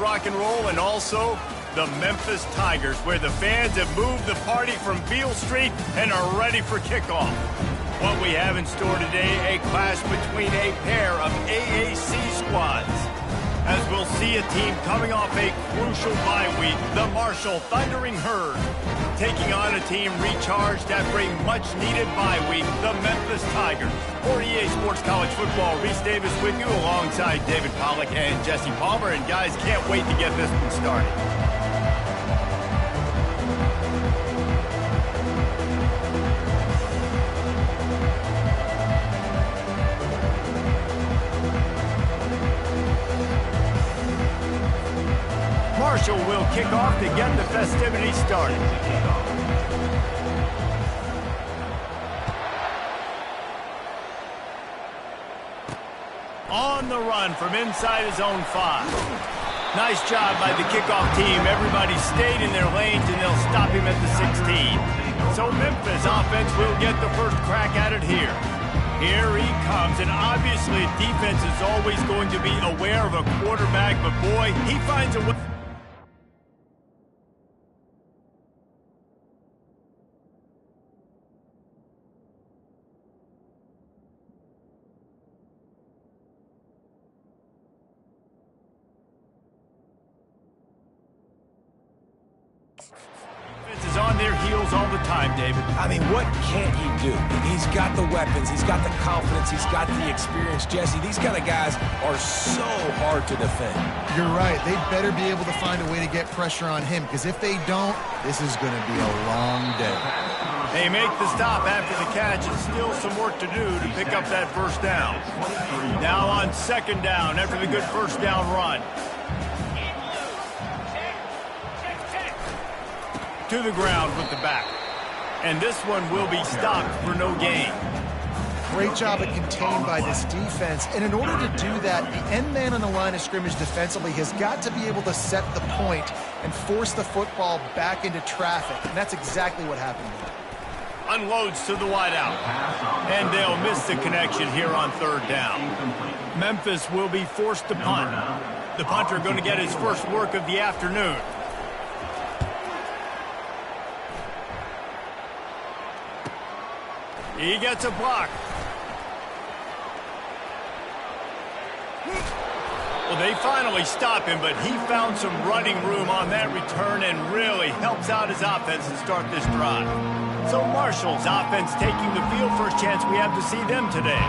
of rock and roll, and also the Memphis Tigers, where the fans have moved the party from Beale Street and are ready for kickoff. What we have in store today, a clash between a pair of AAC squads, as we'll see a team coming off a crucial bye week, the Marshall Thundering Herd, taking on a team recharged after a much-needed bye week, the Memphis Tigers. For EA Sports College Football, Reese Davis with you alongside David Pollack and Jesse Palmer. And guys, can't wait to get this one started. Marshall will kick off to get the festivities started. On the run from inside his own 5. Nice job by the kickoff team. Everybody stayed in their lanes, and they'll stop him at the 16. So Memphis offense will get the first crack at it here. Here he comes, and obviously defense is always going to be aware of a quarterback, but boy, he finds a way. Is on their heels all the time, David. I mean, what can't he do? He's got the weapons, he's got the confidence, he's got the experience. Jesse, these kind of guys are so hard to defend. You're right. They better be able to find a way to get pressure on him, because if they don't, this is going to be a long day. They make the stop after the catch, and still some work to do to pick up that first down. Now on second down after the good first down run. To the ground with the back. And this one will be stopped for no gain. Great job at contained by this defense. And in order to do that, the end man on the line of scrimmage defensively has got to be able to set the point and force the football back into traffic. And that's exactly what happened here. Unloads to the wideout. And they'll miss the connection here on third down. Memphis will be forced to punt. The punter going to get his first work of the afternoon. He gets a block. Well, they finally stop him, but he found some running room on that return and really helps out his offense to start this drive. So Marshall's offense taking the field. First chance we have to see them today.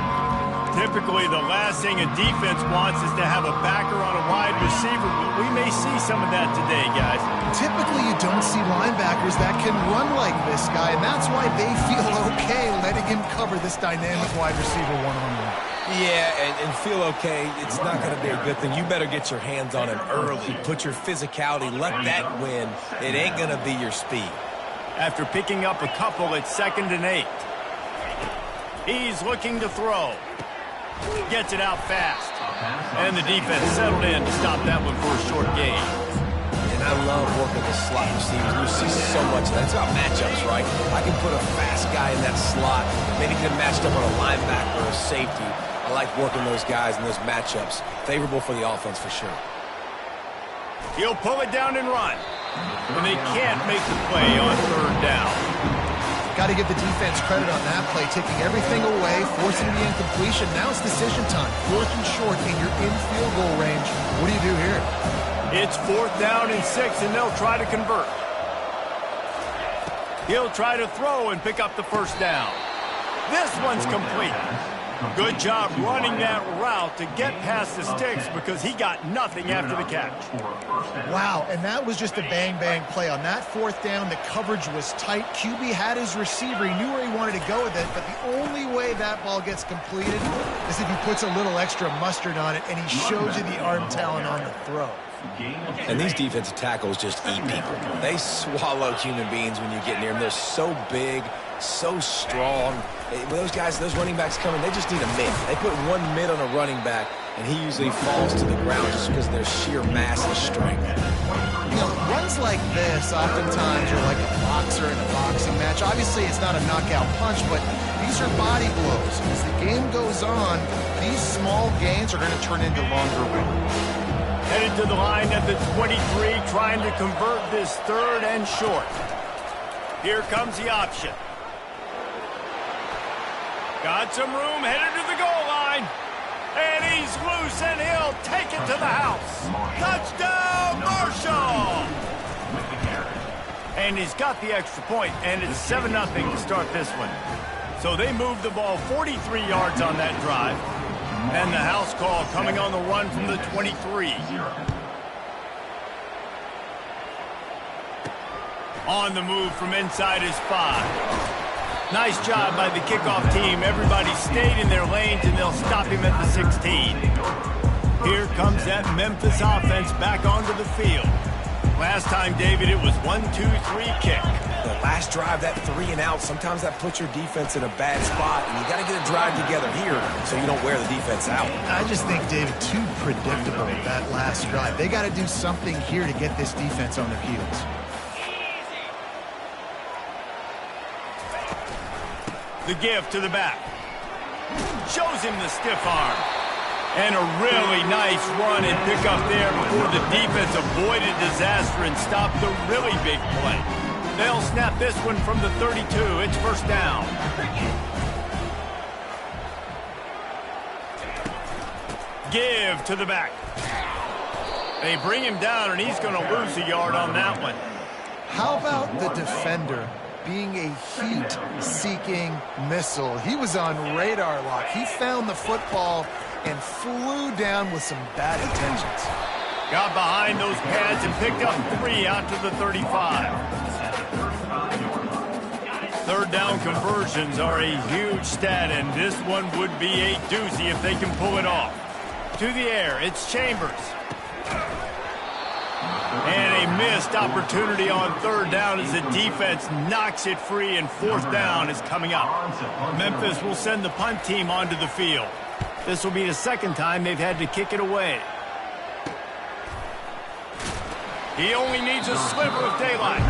Typically, the last thing a defense wants is to have a backer on a wide receiver, but we may see some of that today, guys. Typically, you don't see linebackers that can run like this guy, and that's why they feel okay letting him cover this dynamic wide receiver one-on-one. Yeah, and feel okay, it's not going to be a good thing. You better get your hands on him early. Put your physicality, let that win. It ain't going to be your speed. After picking up a couple, it's 2nd and 8. He's looking to throw. Gets it out fast. And the defense settled in to stop that one for a short gain. And I love working the slot receivers. You see so much of that. It's about matchups, right? I can put a fast guy in that slot, maybe get matched up on a linebacker or a safety. I like working those guys in those matchups. Favorable for the offense for sure. He'll pull it down and run. And they can't make the play on third down. Got to give the defense credit on that play, taking everything away, forcing the incompletion. Now it's decision time. 4th and short, and you're in field goal range. What do you do here? It's 4th down and 6, and they'll try to convert. He'll try to throw and pick up the first down. This one's complete. Good job running that route to get past the sticks because he got nothing after the catch. Wow, and that was just a bang-bang play. On that 4th down, the coverage was tight. QB had his receiver. He knew where he wanted to go with it, but the only way that ball gets completed is if he puts a little extra mustard on it, and he shows you the arm talent on the throw. And these defensive tackles just eat people. They swallow human beings when you get near them. They're so big, so strong. When those guys, those running backs come in, they just need a mid. They put one mid on a running back, and he usually falls to the ground just because of their sheer mass and strength. You know, runs like this oftentimes are like a boxer in a boxing match. Obviously, it's not a knockout punch, but these are body blows. As the game goes on, these small gains are going to turn into longer runs. Headed to the line at the 23, trying to convert this third and short. Here comes the option. Got some room, headed to the goal line. And he's loose, and he'll take it to the house. Touchdown, Marshall! And he's got the extra point, and it's 7-0 to start this one. So they moved the ball 43 yards on that drive. And the house call coming on the run from the 23. On the move from inside his 5. Nice job by the kickoff team. Everybody stayed in their lanes, and they'll stop him at the 16. Here comes that Memphis offense back onto the field. Last time, David, it was 1-2-3 kick. The last drive, that 3 and out, sometimes that puts your defense in a bad spot, and you got to get a drive together here so you don't wear the defense out. I just think, David, too predictable that last drive. They got to do something here to get this defense on their heels. The give to the back. Shows him the stiff arm. And a really nice run and pick up there before the defense avoided disaster and stopped the really big play. They'll snap this one from the 32. It's first down. Give to the back. They bring him down, and he's going to lose a yard on that one. How about the defender being a heat-seeking missile? He was on radar lock. He found the football and flew down with some bad intentions. Got behind those pads and picked up 3 out to the 35. Third down conversions are a huge stat, and this one would be a doozy if they can pull it off. To the air, it's Chambers. And a missed opportunity on third down as the defense knocks it free, and fourth down is coming up. Memphis will send the punt team onto the field. This will be the second time they've had to kick it away. He only needs a sliver of daylight.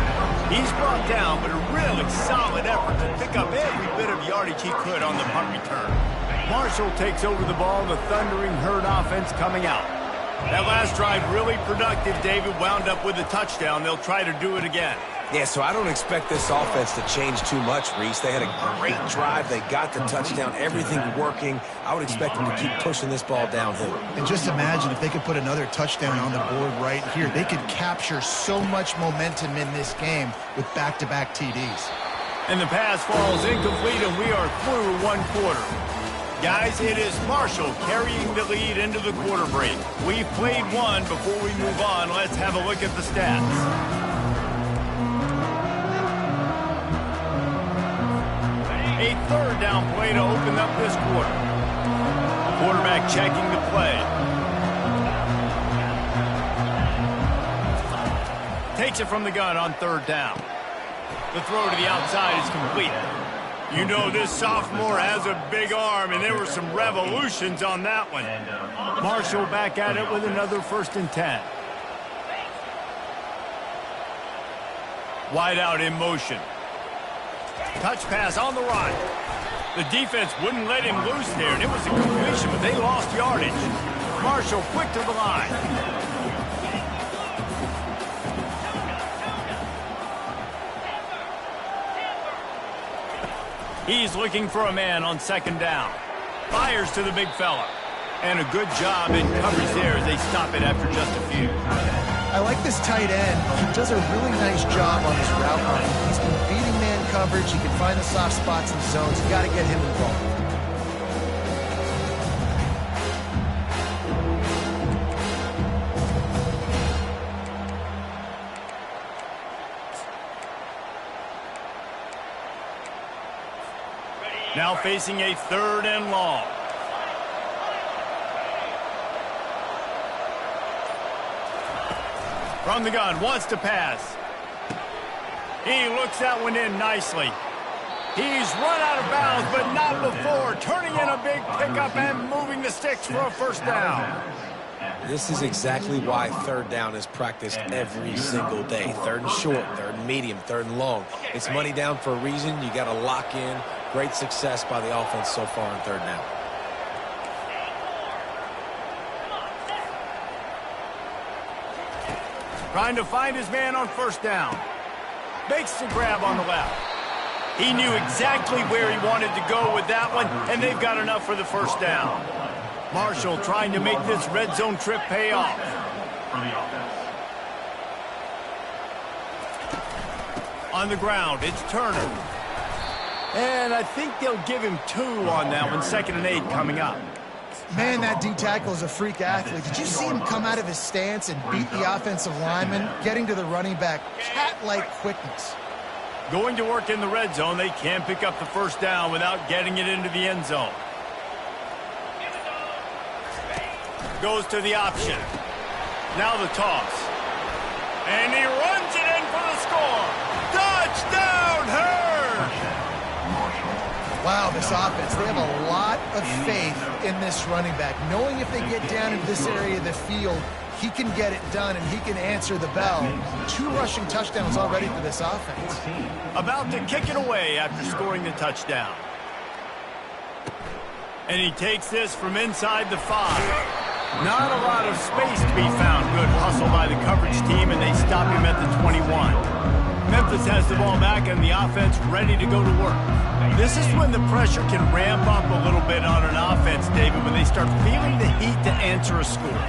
He's brought down, but a really solid effort to pick up every bit of yardage he could on the punt return. Marshall takes over the ball, the Thundering Herd offense coming out. That last drive really productive. David wound up with a touchdown. They'll try to do it again. Yeah, so I don't expect this offense to change too much, Reese. They had a great drive. They got the touchdown. Everything working. I would expect them to keep pushing this ball downhill. And just imagine if they could put another touchdown on the board right here. They could capture so much momentum in this game with back-to-back TDs. And the pass falls incomplete, and we are through one quarter. Guys, it is Marshall carrying the lead into the quarter break. We've played one. Before we move on, let's have a look at the stats. A third down play to open up this quarter. Quarterback checking the play. Takes it from the gun on third down. The throw to the outside is complete. You know this sophomore has a big arm, and there were some revolutions on that one. Marshall back at it with another 1st and 10. Wide out in motion. Touch pass on the run. The defense wouldn't let him loose there, and it was a completion, but they lost yardage. Marshall quick to the line. He's looking for a man on 2nd down. Fires to the big fella. And a good job in coverage there as they stop it after just a few. I like this tight end. He does a really nice job on his route running. He's been beating man coverage. He can find the soft spots in zones. You got to get him involved. Now facing a 3rd and long. From the gun, wants to pass. He looks that one in nicely. He's run out of bounds, but not before. Turning in a big pickup and moving the sticks for a 1st down. This is exactly why 3rd down is practiced every single day. 3rd and short, 3rd and medium, 3rd and long. It's money down for a reason. You got to lock in. Great success by the offense so far on 3rd down. Trying to find his man on first down. Makes the grab on the left. He knew exactly where he wanted to go with that one, and they've got enough for the first down. Marshall trying to make this red zone trip pay off. On the ground, it's Turner. And I think they'll give him 2 on that one. 2nd and 8 coming up. Man, that D tackle is a freak athlete. Did you see him come out of his stance and beat the offensive lineman, getting to the running back? Cat-like quickness. Going to work in the red zone. They can't pick up the first down without getting it into the end zone. Goes to the option. Now the toss. And he runs it in for the score. Touchdown, Hurd! Wow, this offense, they have a lot of faith in this running back, knowing if they get down into this area of the field, he can get it done and he can answer the bell. 2 rushing touchdowns already for this offense. About to kick it away after scoring the touchdown. And he takes this from inside the 5. Not a lot of space to be found. Good hustle by the coverage team, and they stop him at the 21. Memphis has the ball back and the offense ready to go to work. This is when the pressure can ramp up a little bit on an offense, David, when they start feeling the heat to answer a score.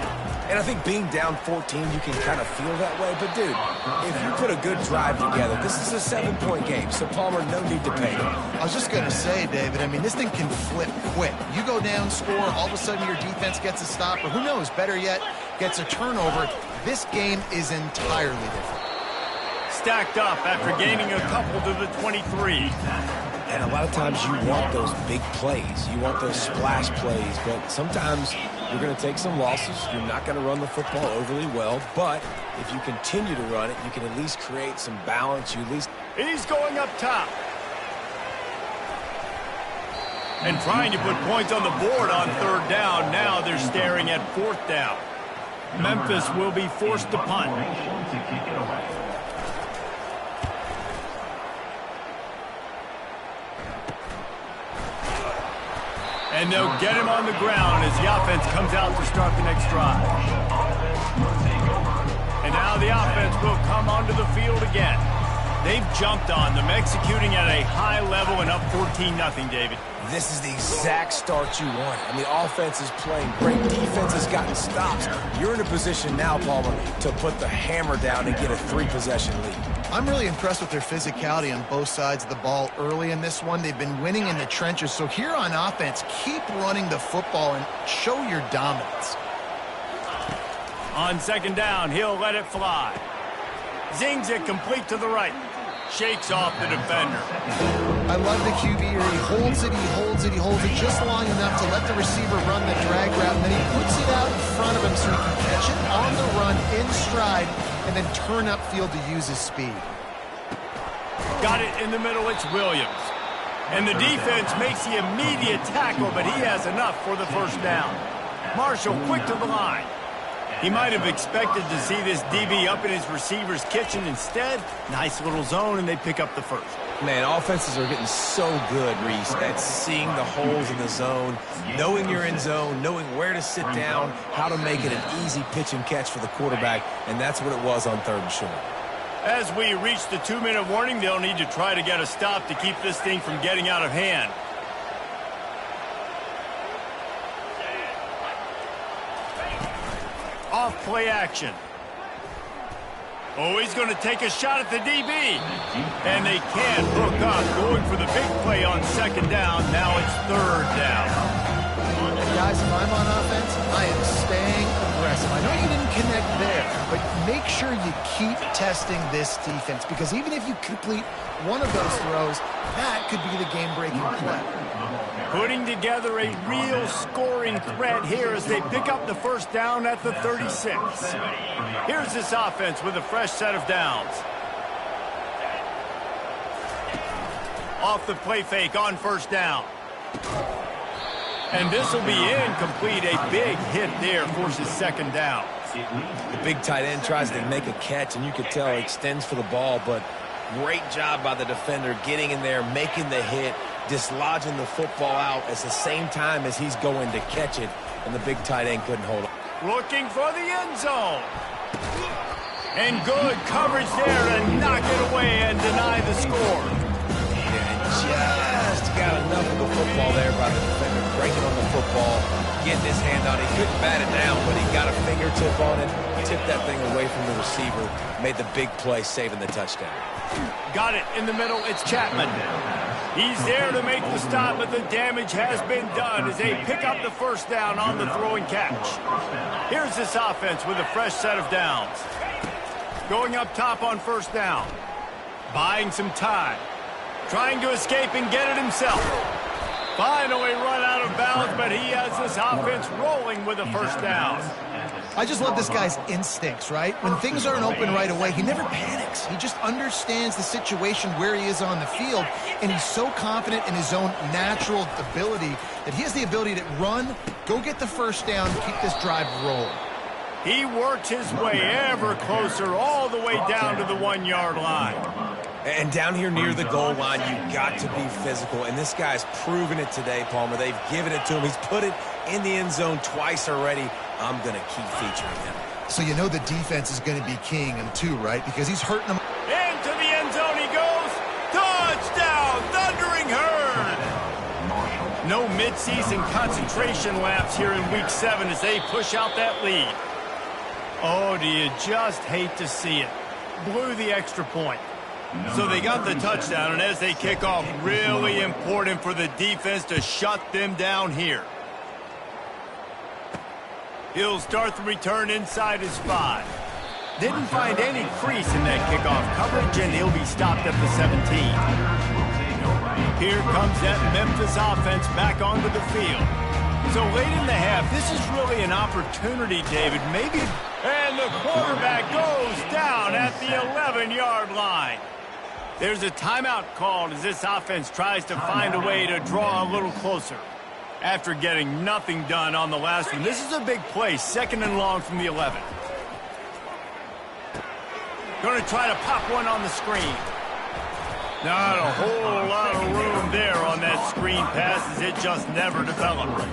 And I think being down 14, you can kind of feel that way. But, dude, if you put a good drive together, this is a 7-point game. So, Palmer, no need to panic. I was just going to say, David, I mean, this thing can flip quick. You go down, score, all of a sudden your defense gets a stop, or who knows, better yet, gets a turnover. This game is entirely different. Stacked up after gaining a couple to the 23. And a lot of times you want those big plays. You want those splash plays. But sometimes you're going to take some losses. You're not going to run the football overly well. But if you continue to run it, you can at least create some balance. You at least... He's going up top. And trying to put points on the board on 3rd down. Now they're staring at 4th down. Memphis will be forced to punt. And they'll get him on the ground as the offense comes out to start the next drive. And now the offense will come onto the field again. They've jumped on them, executing at a high level and up 14-0, David. This is the exact start you want. And the offense is playing great. Defense has gotten stops. You're in a position now, Palmer, to put the hammer down and get a 3-possession lead. I'm really impressed with their physicality on both sides of the ball early in this one. They've been winning in the trenches. So here on offense, keep running the football and show your dominance. On 2nd down, he'll let it fly. Zings it complete to the right. Shakes off the defender. I love the QB here. He holds it, he holds it, he holds it just long enough to let the receiver run the drag route, and then he puts it out in front of him so he can catch it on the run in stride and then turn upfield to use his speed. Got it in the middle, it's Williams. And the defense makes the immediate tackle, but he has enough for the first down. Marshall quick to the line. He might have expected to see this DB up in his receiver's kitchen. Instead, nice little zone, and they pick up the first. Man, offenses are getting so good, Reese, at seeing the holes in the zone, knowing you're in zone, knowing where to sit down, how to make it an easy pitch and catch for the quarterback, and that's what it was on 3rd and short. As we reach the 2-minute warning, they'll need to try to get a stop to keep this thing from getting out of hand. Off play action. Oh, he's going to take a shot at the DB. And they can't hook up, going for the big play on 2nd down. Now it's 3rd down. Guys, if I'm on offense, I am staying aggressive. I know you didn't connect there, but make sure you keep testing this defense, because even if you complete one of those throws, that could be the game-breaking play. Putting together a real scoring threat here as they pick up the first down at the 36. Here's this offense with a fresh set of downs. Off the play fake on 1st down. And this will be incomplete. A big hit there forces 2nd down. The big tight end tries to make a catch, and you could tell he extends for the ball, but great job by the defender getting in there, making the hit, dislodging the football out at the same time as he's going to catch it, and the big tight end couldn't hold it. Looking for the end zone. And good coverage there to knock it away and deny the score. Yeah, just got enough of the football there by the defender, breaking on the football, getting his hand on it. He couldn't bat it down, but he got a fingertip on it, tipped that thing away from the receiver, made the big play, saving the touchdown. Got it in the middle. It's Chapman. He's there to make the stop, but the damage has been done as they pick up the first down on the throwing catch. Here's this offense with a fresh set of downs. Going up top on first down. Buying some time. Trying to escape and get it himself. Finally run out of bounds, but he has this offense rolling with a first down. I just love this guy's instincts, right? When things aren't open right away, he never panics. He just understands the situation where he is on the field, and he's so confident in his own natural ability that he has the ability to run, go get the first down, keep this drive rolling. He works his way ever closer all the way down to the 1-yard line. And down here near the goal line, you got to be physical. And this guy's proven it today, Palmer. They've given it to him. He's put it in the end zone twice already. I'm going to keep featuring him. So you know the defense is going to be keying him too, right? Because he's hurting them. Into the end zone he goes. Touchdown, Thundering Herd. No midseason concentration laps here in Week 7 as they push out that lead. Oh, do you just hate to see it. Blew the extra point. So they got the touchdown, and as they kick off, really important for the defense to shut them down here. He'll start the return inside his 5. Didn't find any crease in that kickoff coverage, and he'll be stopped at the 17. Here comes that Memphis offense back onto the field. So late in the half, this is really an opportunity, David. Maybe, and the quarterback goes down at the 11-yard line. There's a timeout called as this offense tries to find a way to draw a little closer. After getting nothing done on the last one, this is a big play, 2nd and long from the 11. Going to try to pop one on the screen. Not a whole lot of room there on that screen pass as it just never developed.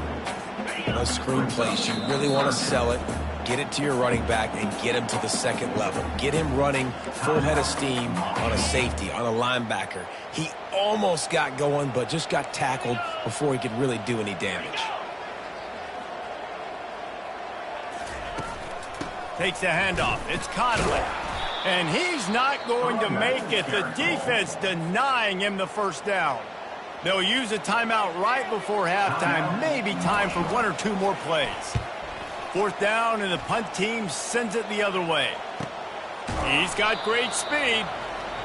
Those screen plays, you really want to sell it, get it to your running back, and get him to the second level. Get him running full head of steam on a safety, on a linebacker. He almost got going, but just got tackled before he could really do any damage. Takes the handoff. It's Conley. And he's not going to make it. The defense denying him the first down. They'll use a timeout right before halftime. Maybe time for 1 or 2 more plays. 4th down, and the punt team sends it the other way. He's got great speed.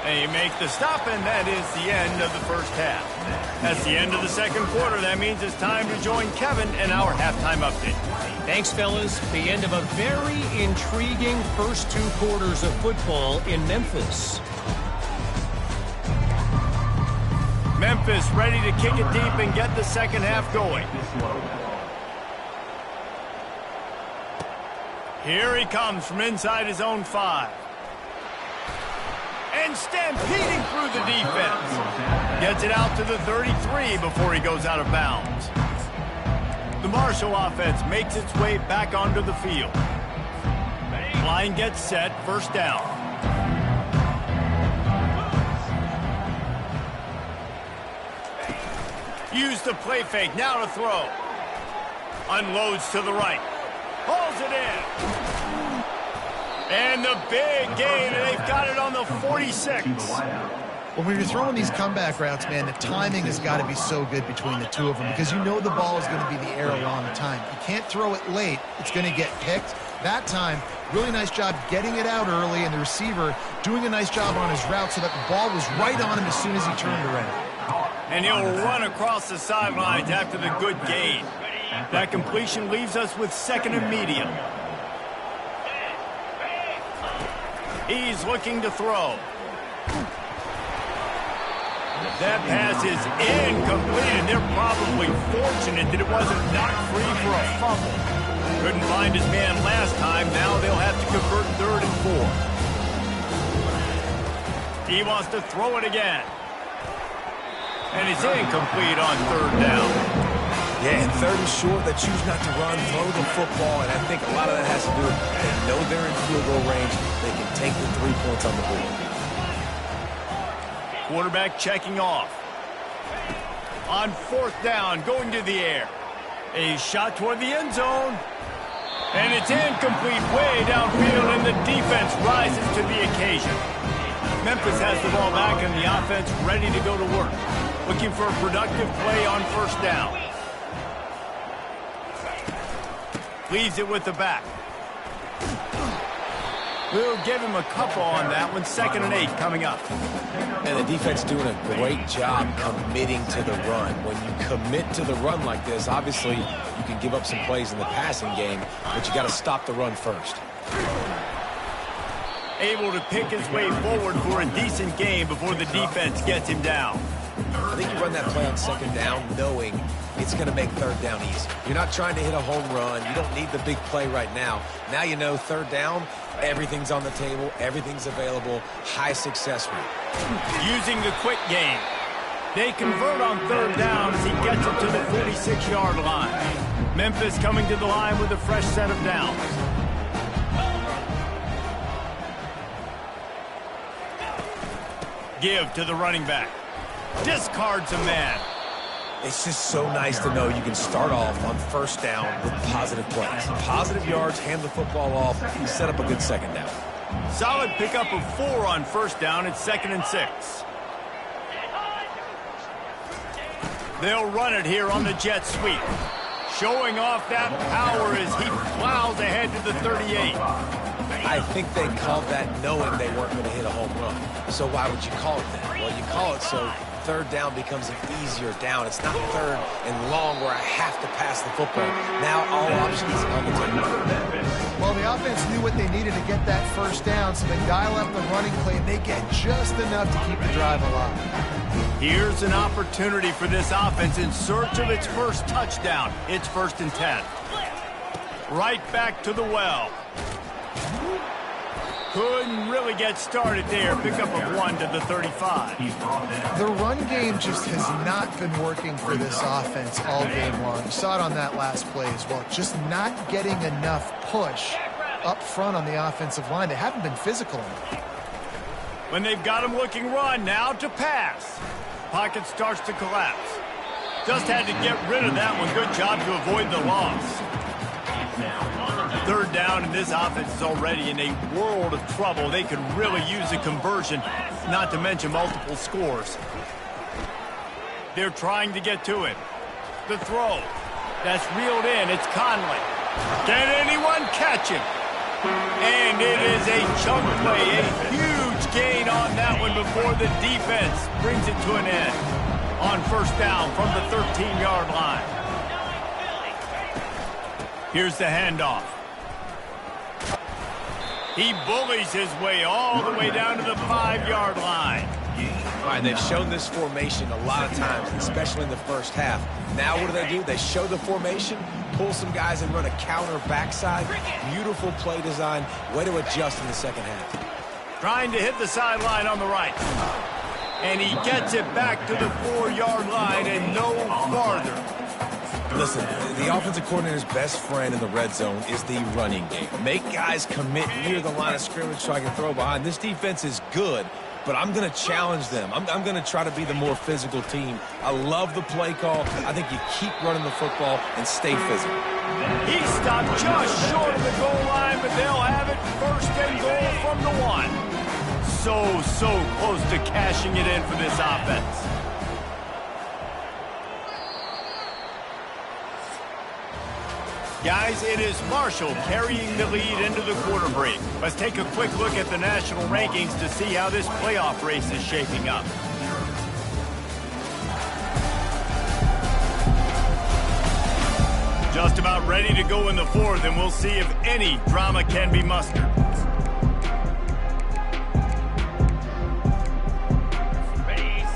They make the stop, and that is the end of the first half. That's the end of the second quarter. That means it's time to join Kevin in our halftime update. Thanks, fellas. The end of a very intriguing first 2 quarters of football in Memphis. Memphis ready to kick it deep and get the second half going. Here he comes from inside his own 5. And stampeding through the defense. Gets it out to the 33 before he goes out of bounds. The Marshall offense makes its way back onto the field. Line gets set, 1st down. Use the play fake, now to throw. Unloads to the right. Hauls it in. And the big gain, and they've got it on the 46. Well, when you're throwing these comeback routes, man, the timing has got to be so good between the two of them because you know the ball is going to be the air a long time. You can't throw it late. It's going to get picked. That time, really nice job getting it out early, and the receiver doing a nice job on his route so that the ball was right on him as soon as he turned around. And he'll run across the sidelines after the good gain. That completion leaves us with 2nd and medium. He's looking to throw. That pass is incomplete, and they're probably fortunate that it wasn't knocked free for a fumble. Couldn't find his man last time. Now they'll have to convert 3rd and 4. He wants to throw it again. And it's incomplete on 3rd down. Yeah, and third and short, they choose not to run, throw the football, and I think a lot of that has to do with they know they're in field goal range. They can take the 3 points on the board. Quarterback checking off. On fourth down, going to the air. A shot toward the end zone. And it's incomplete way downfield, and the defense rises to the occasion. Memphis has the ball back and the offense ready to go to work. Looking for a productive play on first down. Leaves it with the back. We'll give him a couple on that one. 2nd and 8 coming up. And the defense doing a great job committing to the run. When you commit to the run like this, obviously you can give up some plays in the passing game, but you got to stop the run first. Able to pick his way forward for a decent game before the defense gets him down. I think you run that play on 2nd down knowing it's going to make 3rd down easy. You're not trying to hit a home run. You don't need the big play right now. Now you know 3rd down, everything's on the table, everything's available, high success rate. Using the quick game. They convert on 3rd down as he gets it to the 46-yard line. Memphis coming to the line with a fresh set of downs. Give to the running back. Discards a man. It's just so nice to know you can start off on 1st down with positive plays. Positive yards, hand the football off, set up a good 2nd down. Solid pickup of 4 on 1st down. It's 2nd and 6. They'll run it here on the jet sweep. Showing off that power as he plows ahead to the 38. I think they called that knowing they weren't going to hit a home run. So why would you call it that? Well, you call it so 3rd down becomes an easier down. It's not 3rd and long where I have to pass the football. Now all options on the table. Well, the offense knew what they needed to get that 1st down, so they dial up the running play, and they get just enough to keep the drive alive. Here's an opportunity for this offense in search of its first touchdown. It's 1st and 10. Right back to the well. Couldn't really get started there. Pickup of 1 to the 35. The run game just has not been working for this offense all game long. You saw it on that last play as well. Just not getting enough push up front on the offensive line. They haven't been physical enough. When they've got him looking run, now to pass. Pocket starts to collapse. Just had to get rid of that one. Good job to avoid the loss. 3rd down, and this offense is already in a world of trouble. They could really use a conversion, not to mention multiple scores. They're trying to get to it. The throw. That's reeled in. It's Conley. Can anyone catch him? And it is a chunk play. A huge gain on that one before the defense brings it to an end. On 1st down from the 13-yard line. Here's the handoff. He bullies his way all the way down to the 5-yard line. All right, they've shown this formation a lot of times, especially in the 1st half. Now what do? They show the formation, pull some guys and run a counter backside. Beautiful play design. Way to adjust in the 2nd half. Trying to hit the sideline on the right. And he gets it back to the 4-yard line and no farther. Listen, the offensive coordinator's best friend in the red zone is the running game. Make guys commit near the line of scrimmage so I can throw behind. This defense is good, but I'm going to challenge them. I'm going to try to be the more physical team. I love the play call. I think you keep running the football and stay physical. He stopped just short of the goal line, but they'll have it 1st and goal from the 1. So close to cashing it in for this offense. Guys, it is Marshall carrying the lead into the quarter break. Let's take a quick look at the national rankings to see how this playoff race is shaping up. Just about ready to go in the 4th, and we'll see if any drama can be mustered.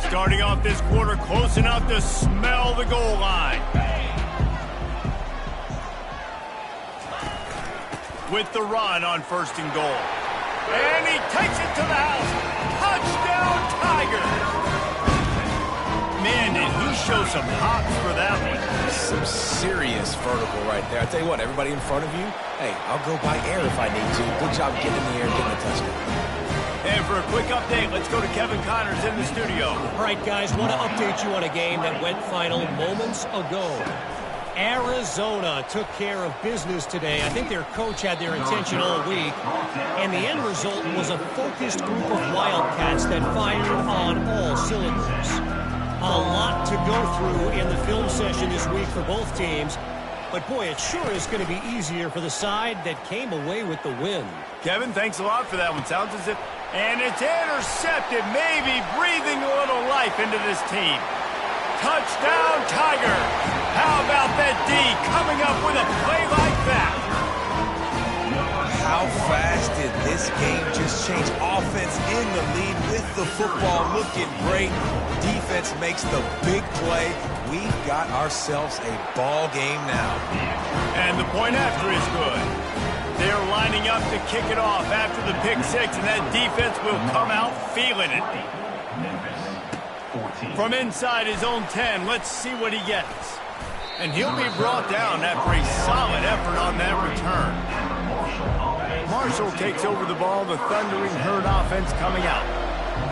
Starting off this quarter close enough to smell the goal line. With the run on 1st and goal. And he takes it to the house. Touchdown, Tigers! Man, did he show some hops for that one. some serious vertical right there. I tell you what, everybody in front of you, hey, I'll go by air if I need to. Good job getting in the air and getting a touchdown. And for a quick update, let's go to Kevin Connors in the studio. All right, guys, want to update you on a game that went final moments ago. Arizona took care of business today. I think their coach had their attention all week. And the end result was a focused group of Wildcats that fired on all cylinders. A lot to go through in the film session this week for both teams. But, boy, it sure is going to be easier for the side that came away with the win. Kevin, thanks a lot for that one. Sounds as if... And it's intercepted, maybe breathing a little life into this team. Touchdown, Tiger. How about that D coming up with a play like that? How fast did this game just change? Offense in the lead with the football looking great. Defense makes the big play. We've got ourselves a ball game now. And the point after is good. They're lining up to kick it off after the pick six, and that defense will come out feeling it. From inside his own 10, let's see what he gets. And he'll be brought down after a solid effort on that return. Marshall takes over the ball, the Thundering Herd offense coming out.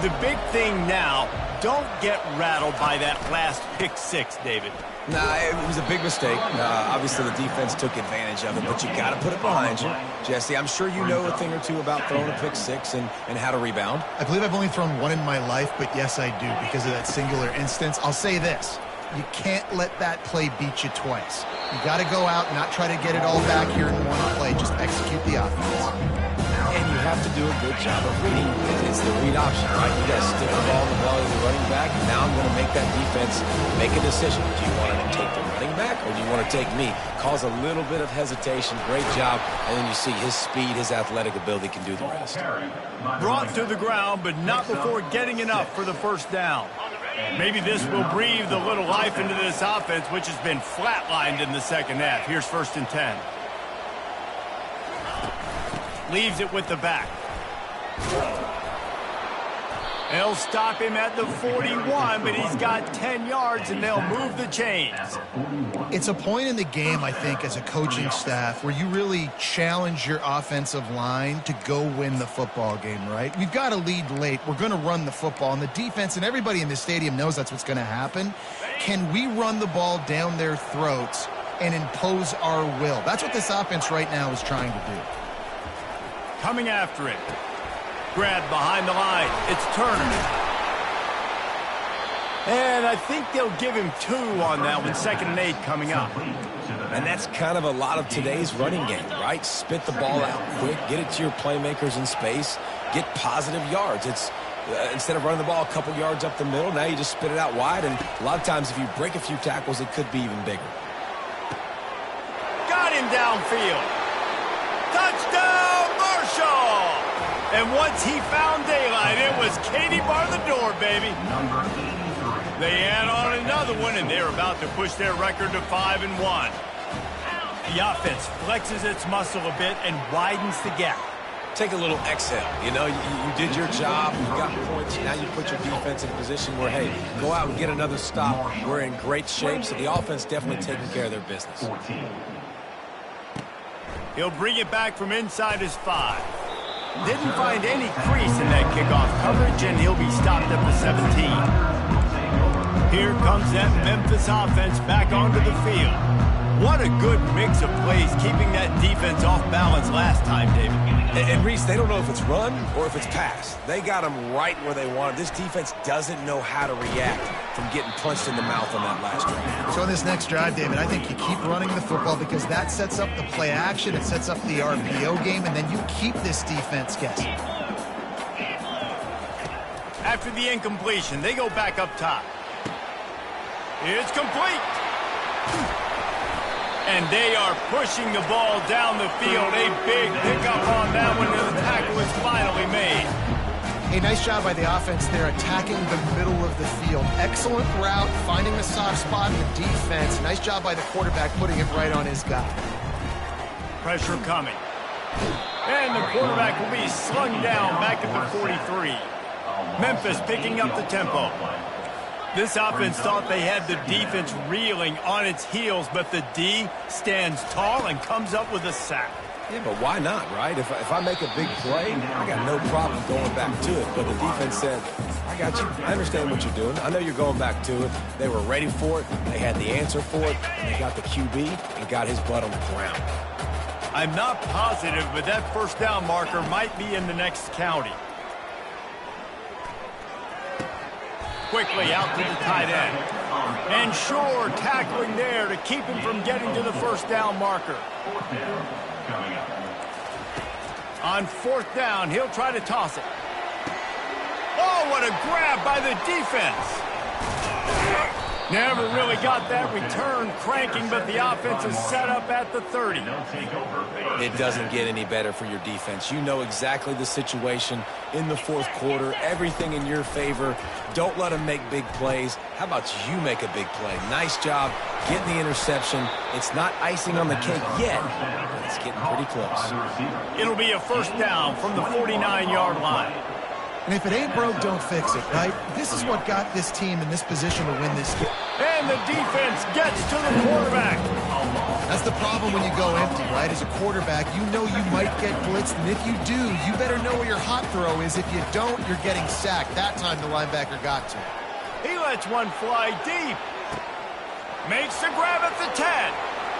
The big thing now, don't get rattled by that last pick six, David. Nah, it was a big mistake. Obviously, the defense took advantage of it, but you got to put it behind you. Jesse, I'm sure you know a thing or two about throwing a pick six and how to rebound. I believe I've only thrown one in my life, but yes, I do because of that singular instance. I'll say this. You can't let that play beat you twice. You got to go out and not try to get it all back here in one play. Just execute the offense. And you have to do a good job of reading. It's the read option, right? You got to stick the ball in the belly of the running back. Now I'm going to make that defense make a decision. Do you want to take the running back or do you want to take me? Cause a little bit of hesitation. Great job. And then you see his speed, his athletic ability can do the rest. Brought to the ground, but not before getting enough for the first down. Maybe this will breathe a little life into this offense, which has been flatlined in the second half. Here's 1st and 10. Leaves it with the back. They'll stop him at the 41, but he's got 10 yards, and they'll move the chains. It's a point in the game, I think, as a coaching staff where you really challenge your offensive line to go win the football game, right? We've got to lead late. We're going to run the football, and the defense and everybody in the stadium knows that's what's going to happen. Can we run the ball down their throats and impose our will? That's what this offense right now is trying to do. Coming after it. Grab behind the line. It's Turner. And I think they'll give him 2 on that one. 2nd and 8 coming up. And that's kind of a lot of today's running game, right? Spit the ball out quick, get it to your playmakers in space, get positive yards. It's instead of running the ball a couple yards up the middle, now you just spit it out wide. And a lot of times if you break a few tackles, it could be even bigger. Got him downfield. Touchdown, Marshall! And once he found daylight, it was Katie bar the door, baby. They add on another one, and they're about to push their record to 5-1. The offense flexes its muscle a bit and widens the gap. Take a little exhale. You know, you did your job. You got points. Now you put your defense in a position where, hey, go out and get another stop. We're in great shape, so the offense definitely taking care of their business. He'll bring it back from inside his 5. Didn't find any crease in that kickoff coverage, and he'll be stopped at the 17. Here comes that Memphis offense back onto the field. What a good mix of plays, keeping that defense off balance last time, David. And Reese, they don't know if it's run or if it's pass. They got them right where they want it. This defense doesn't know how to react from getting punched in the mouth on that last drive. So in this next drive, David, I think you keep running the football because that sets up the play action, it sets up the RPO game, and then you keep this defense guessing. After the incompletion, they go back up top. It's complete. And they are pushing the ball down the field. A big pickup on that one, and the tackle is finally made. Hey, nice job by the offense there, attacking the middle of the field. Excellent route, finding the soft spot in the defense. Nice job by the quarterback putting it right on his guy. Pressure coming. And the quarterback will be slung down back at the 43. Memphis picking up the tempo. This offense thought they had the defense reeling on its heels, but the D stands tall and comes up with a sack. Yeah, but why not, right? If I make a big play, I got no problem going back to it. But the defense said, I got you. I understand what you're doing. I know you're going back to it. They were ready for it. They had the answer for it. And they got the QB and got his butt on the ground. I'm not positive, but that first down marker might be in the next county. Quickly out to the tight end. And Shore tackling there to keep him from getting to the first down marker. On fourth down, he'll try to toss it. Oh, what a grab by the defense. Never really got that return cranking, but the offense is set up at the 30. It doesn't get any better for your defense. You know exactly the situation in the fourth quarter, everything in your favor. Don't let them make big plays. How about you make a big play? Nice job getting the interception. It's not icing on the cake yet, but it's getting pretty close. It'll be a first down from the 49-yard line. And if it ain't broke, don't fix it, right? This is what got this team in this position to win this game. And the defense gets to the quarterback. That's the problem when you go empty, right? As a quarterback, you know you might get blitzed, and if you do, you better know where your hot throw is. If you don't, you're getting sacked. That time the linebacker got to him. He lets one fly deep. Makes the grab at the 10.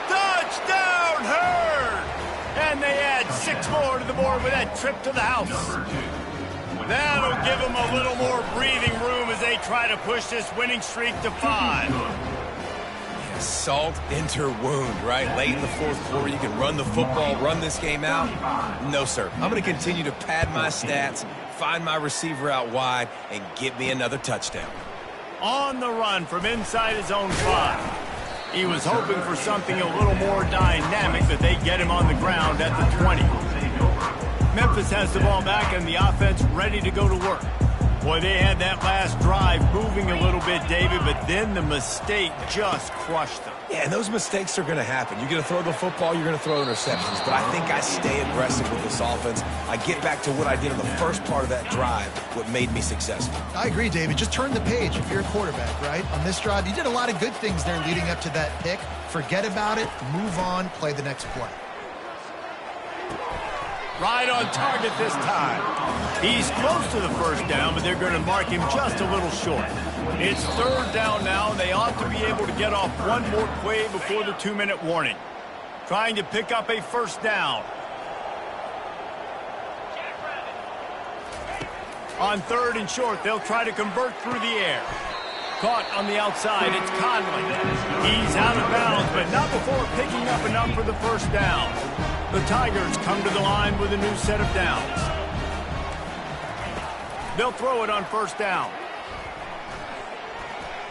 Touchdown, Hurd! And they add 6 more to the board with that trip to the house. That'll give them a little more breathing room as they try to push this winning streak to 5. Yeah, salt into wound, right? Late in the fourth quarter, you can run the football, run this game out. No, sir. I'm going to continue to pad my stats, find my receiver out wide, and get me another touchdown. On the run from inside his own 5. He was hoping for something a little more dynamic, but they get him on the ground at the 20. Memphis has the ball back and the offense ready to go to work. Boy, they had that last drive moving a little bit, David, but then the mistake just crushed them. Yeah, and those mistakes are going to happen. You're going to throw the football, you're going to throw interceptions, but I think I stay aggressive with this offense. I get back to what I did in the first part of that drive, what made me successful. I agree, David. Just turn the page if you're a quarterback, right? On this drive, you did a lot of good things there leading up to that pick. Forget about it, move on, play the next play. Right on target this time. He's close to the first down, but they're going to mark him just a little short. It's third down now, and they ought to be able to get off one more play before the 2-minute warning. Trying to pick up a first down. On third and short, they'll try to convert through the air. Caught on the outside, it's Conley. He's out of bounds, but not before picking up enough for the first down. The Tigers come to the line with a new set of downs. They'll throw it on first down.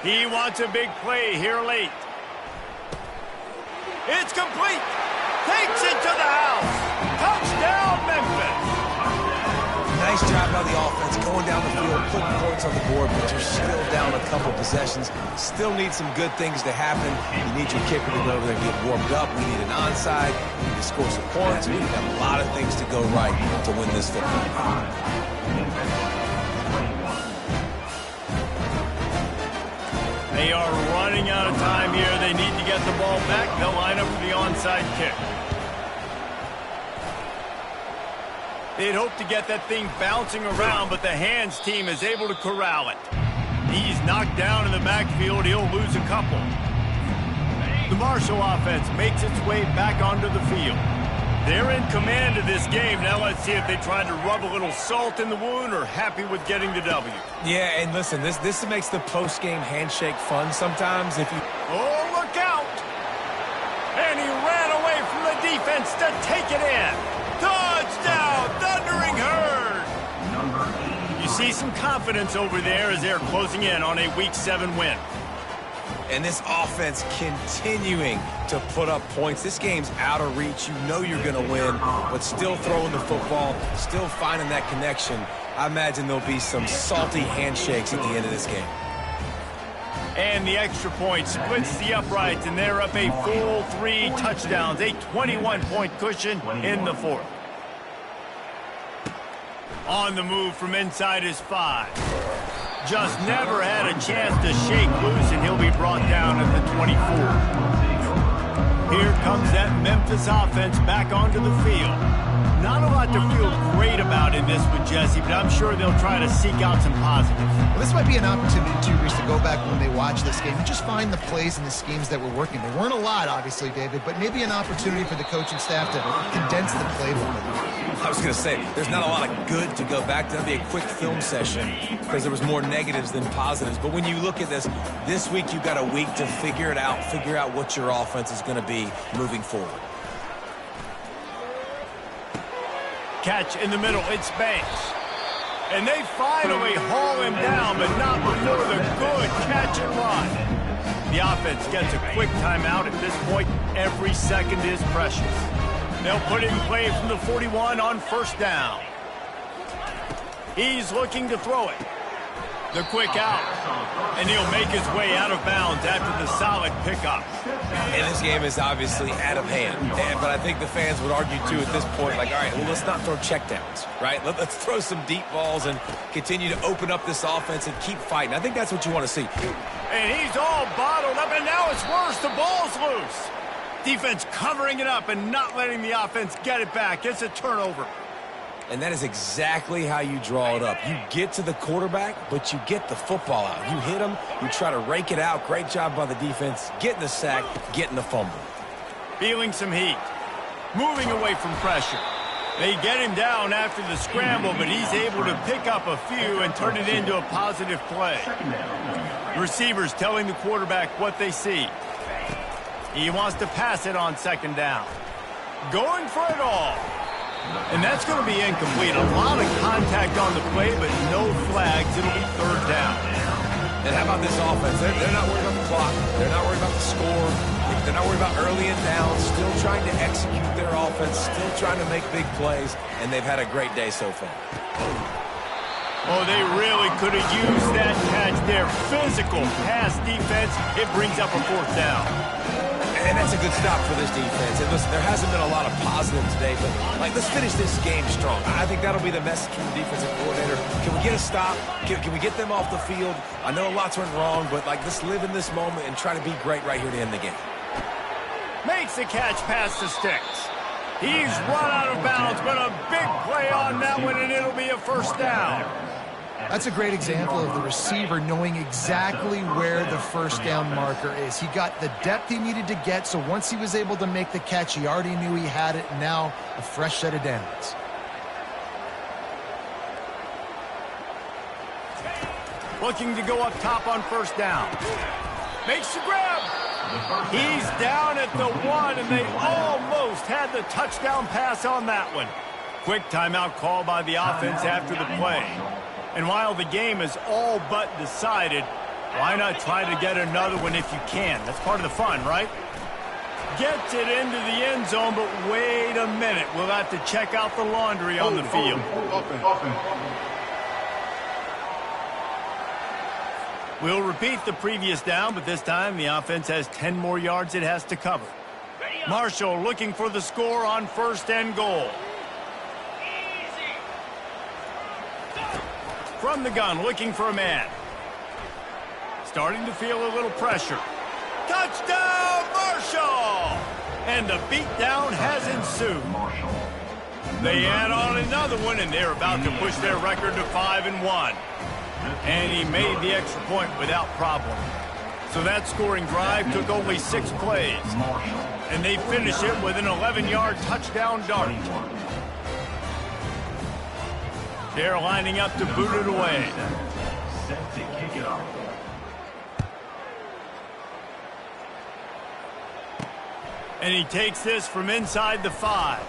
He wants a big play here late. It's complete. Takes it to the house. Touchdown, Memphis. Nice job by the offense going down the field, putting points on the board, but you're still down a couple possessions. Still need some good things to happen. You need your kicker to go over there and get warmed up. We need an onside. We need to score some points. We need a lot of things to go right to win this football game. They are running out of time here. They need to get the ball back. They'll line up for the onside kick. They'd hope to get that thing bouncing around, but the hands team is able to corral it. He's knocked down in the backfield. He'll lose a couple. The Marshall offense makes its way back onto the field. They're in command of this game. Now let's see if they try to rub a little salt in the wound or happy with getting the W. Yeah, and listen, this makes the post-game handshake fun sometimes. If you look out! And he ran away from the defense to take it in. Touchdown, Thundering Herd! You see some confidence over there as they're closing in on a Week 7 win. And this offense continuing to put up points. This game's out of reach. You know you're going to win, but still throwing the football, still finding that connection. I imagine there'll be some salty handshakes at the end of this game. And the extra point splits the uprights, and they're up a full 3 touchdowns, a 21-point cushion in the fourth. On the move from inside his 5. Just never had a chance to shake loose, and he'll be brought down at the 24. Here comes that Memphis offense back onto the field. Not a lot to feel great about in this one, Jesse, but I'm sure they'll try to seek out some positives. Well, this might be an opportunity, too, Reese, to go back when they watch this game and just find the plays and the schemes that were working. There weren't a lot, obviously, David, but maybe an opportunity for the coaching staff to condense the playbook. I was going to say, there's not a lot of good to go back to. That'd be a quick film session because there was more negatives than positives. But when you look at this week you've got a week to figure it out, figure out what your offense is going to be moving forward. Catch in the middle, it's Banks. And they finally haul him down, but not before the good catch and run. The offense gets a quick timeout. At this point, every second is precious. They'll put it in play from the 41 on first down. He's looking to throw it. The quick out. And he'll make his way out of bounds after the solid pickup. And this game is obviously out of hand. But I think the fans would argue, too, at this point, like, all right, well, let's not throw checkdowns, right? Let's throw some deep balls and continue to open up this offense and keep fighting. I think that's what you want to see. And he's all bottled up, and now it's worse. The ball's loose. Defense covering it up and not letting the offense get it back. It's a turnover. And that is exactly how you draw it up. You get to the quarterback, but you get the football out. You hit him, you try to rake it out. Great job by the defense. Getting the sack, getting the fumble. Feeling some heat. Moving away from pressure. They get him down after the scramble, but he's able to pick up a few and turn it into a positive play. Receivers telling the quarterback what they see. He wants to pass it on second down. Going for it all. And that's going to be incomplete. A lot of contact on the play, but no flags. It'll be third down. And how about this offense? They're not worried about the clock. They're not worried about the score. They're not worried about early and down. Still trying to execute their offense. Still trying to make big plays. And they've had a great day so far. Oh, they really could have used that catch there. Physical pass defense. It brings up a fourth down. And that's a good stop for this defense. And listen, there hasn't been a lot of positive today, but let's finish this game strong. I think that'll be the message from the defensive coordinator. Can we get a stop? Can we get them off the field? I know lots went wrong, but let's live in this moment and try to be great right here to end the game. Makes the catch past the sticks. He's run out of bounds, but a big play on that one, and it'll be a first down. That's a great example of the receiver knowing exactly where the first down marker is. He got the depth he needed to get, so once he was able to make the catch, he already knew he had it, and now a fresh set of downs. Looking to go up top on first down. Makes the grab. He's down at the 1, and they almost had the touchdown pass on that one. Quick timeout call by the offense after the play. And while the game is all but decided, why not try to get another one if you can? That's part of the fun, right? Gets it into the end zone, but wait a minute. We'll have to check out the laundry on the field. We'll repeat the previous down, but this time the offense has 10 more yards it has to cover. Marshall looking for the score on first and goal. From the gun, looking for a man. Starting to feel a little pressure. Touchdown, Marshall! And the beatdown has ensued. They add on another one, and they're about to push their record to 5-1. And he made the extra point without problem. So that scoring drive took only 6 plays. And they finish it with an 11-yard touchdown dart. They're lining up to boot it away. And he takes this from inside the 5.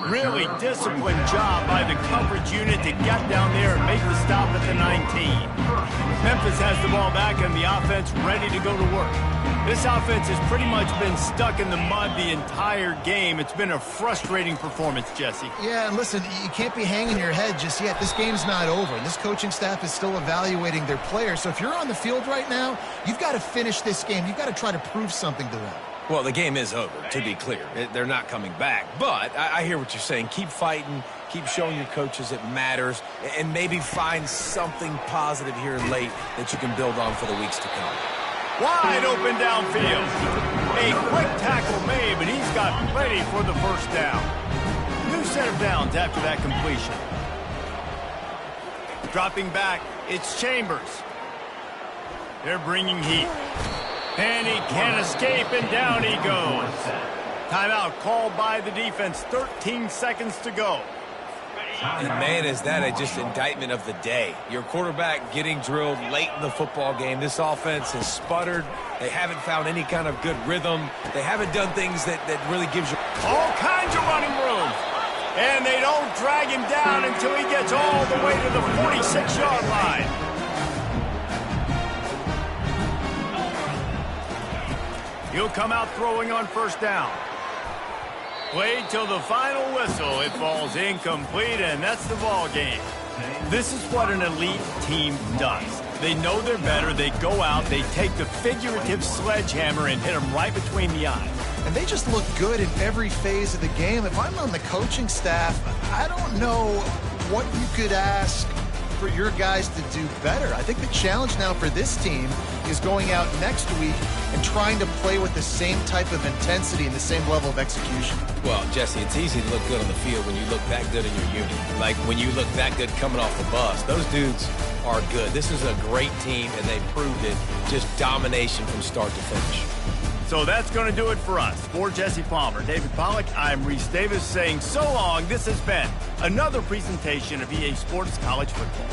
Really disciplined job by the coverage unit to get down there and make the stop at the 19. Memphis has the ball back and the offense ready to go to work. This offense has pretty much been stuck in the mud the entire game. It's been a frustrating performance, Jesse. Yeah, and listen, you can't be hanging your head just yet. This game's not over, and this coaching staff is still evaluating their players. So if you're on the field right now, you've got to finish this game. You've got to try to prove something to them. Well, the game is over, to be clear. They're not coming back. But I hear what you're saying. Keep fighting, Keep showing your coaches it matters, and maybe find something positive here late that you can build on for the weeks to come. Wide open downfield. A quick tackle made, but he's got plenty for the first down. New set of downs after that completion. Dropping back, it's Chambers. They're bringing heat. And he can't escape, and down he goes. Timeout called by the defense. 13 seconds to go. And, man, is that just indictment of the day. Your quarterback getting drilled late in the football game. This offense has sputtered. They haven't found any kind of good rhythm. They haven't done things that really gives you all kinds of running room. And they don't drag him down until he gets all the way to the 46-yard line. He'll come out throwing on first down. Played till the final whistle. It falls incomplete, and that's the ball game. This is what an elite team does. They know they're better. They go out. They take the figurative sledgehammer and hit them right between the eyes. And they just look good in every phase of the game. If I'm on the coaching staff, I don't know what you could ask for your guys to do better. I think the challenge now for this team is going out next week and trying to play with the same type of intensity and the same level of execution. Well, Jesse, it's easy to look good on the field when you look that good in your unit. Like when you look that good coming off the bus. Those dudes are good. This is a great team, and they proved it. Just domination from start to finish. So that's going to do it for us. For Jesse Palmer, David Pollack, I'm Reese Davis saying so long. This has been another presentation of EA Sports College Football.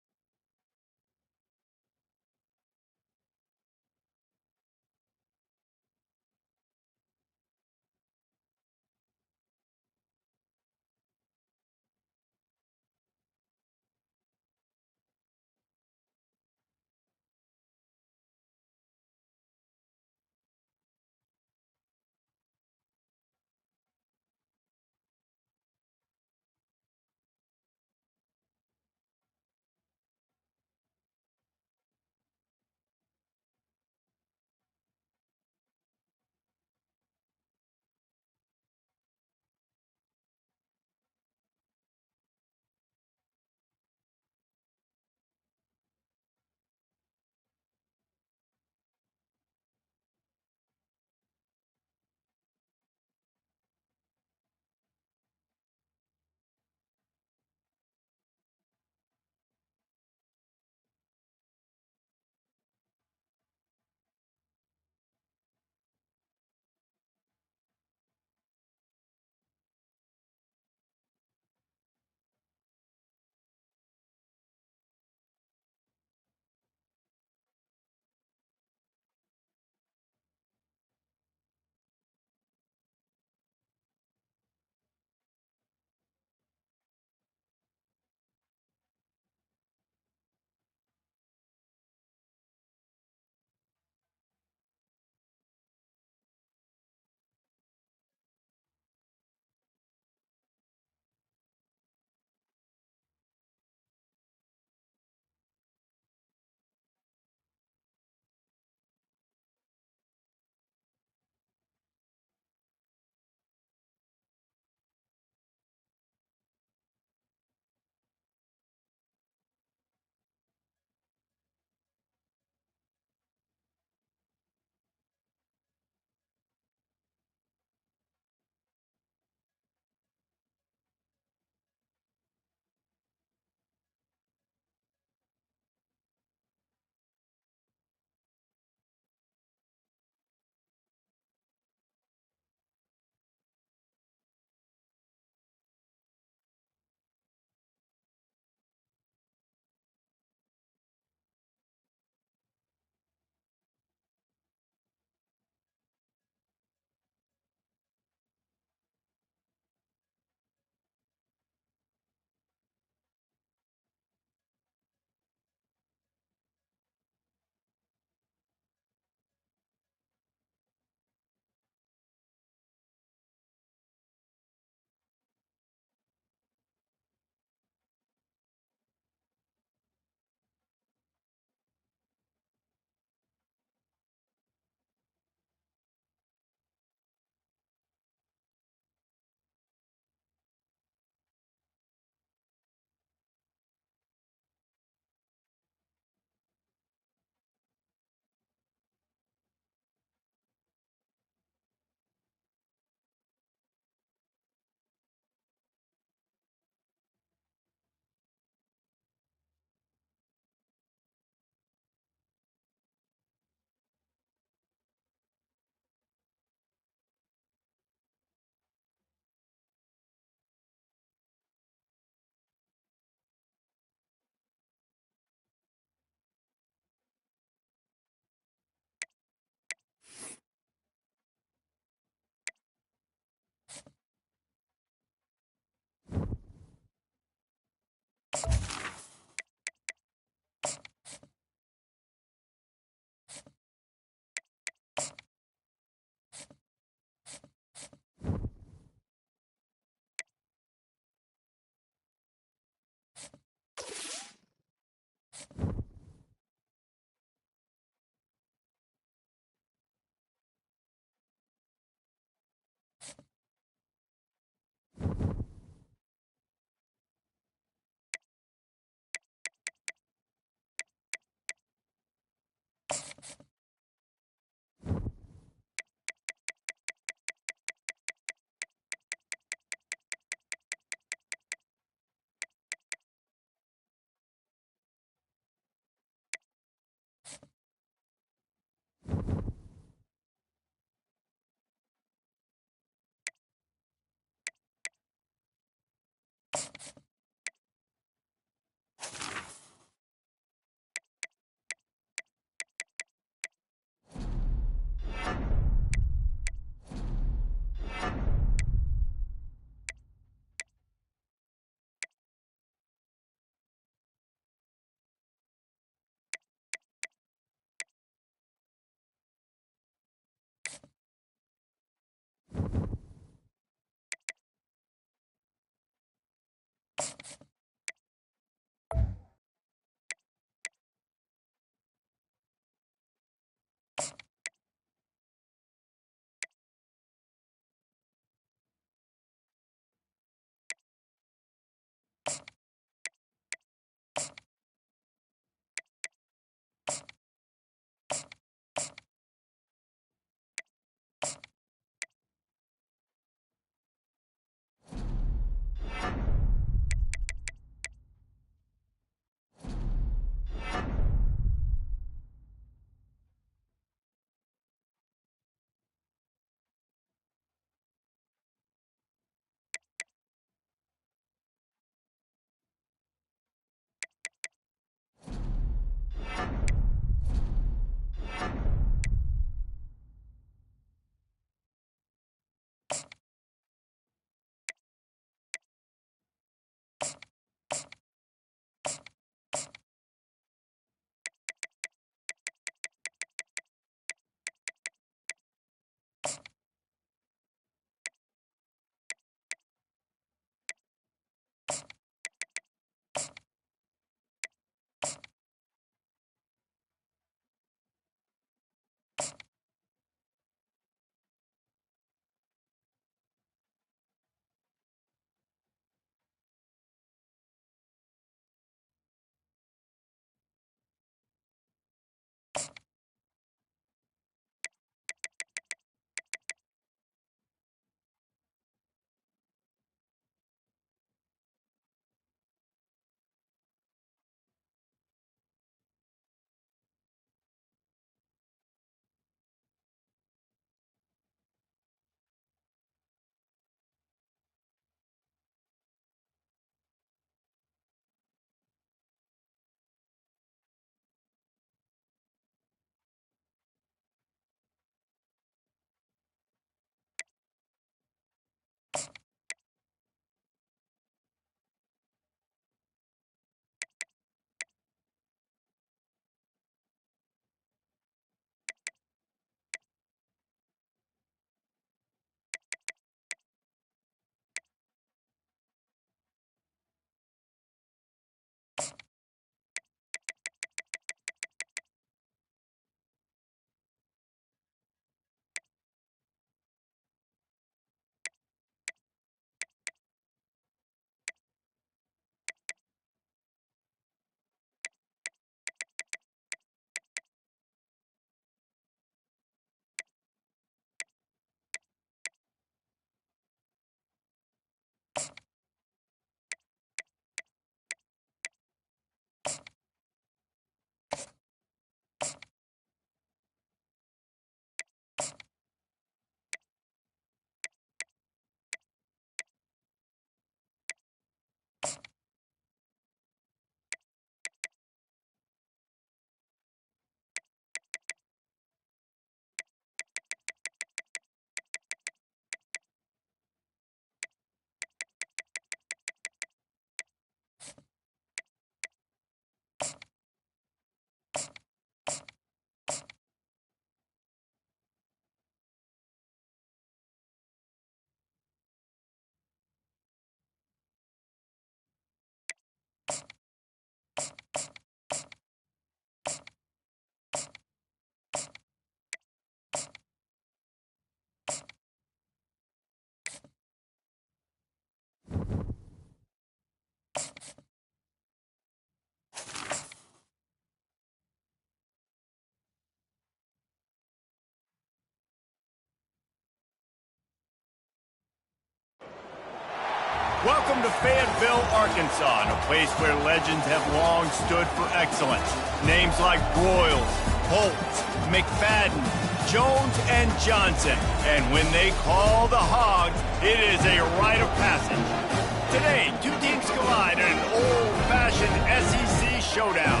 Welcome to Fayetteville, Arkansas, a place where legends have long stood for excellence. Names like Broyles, Holtz, McFadden, Jones, and Johnson. And when they call the Hogs, it is a rite of passage. Today, two teams collide in an old-fashioned SEC showdown.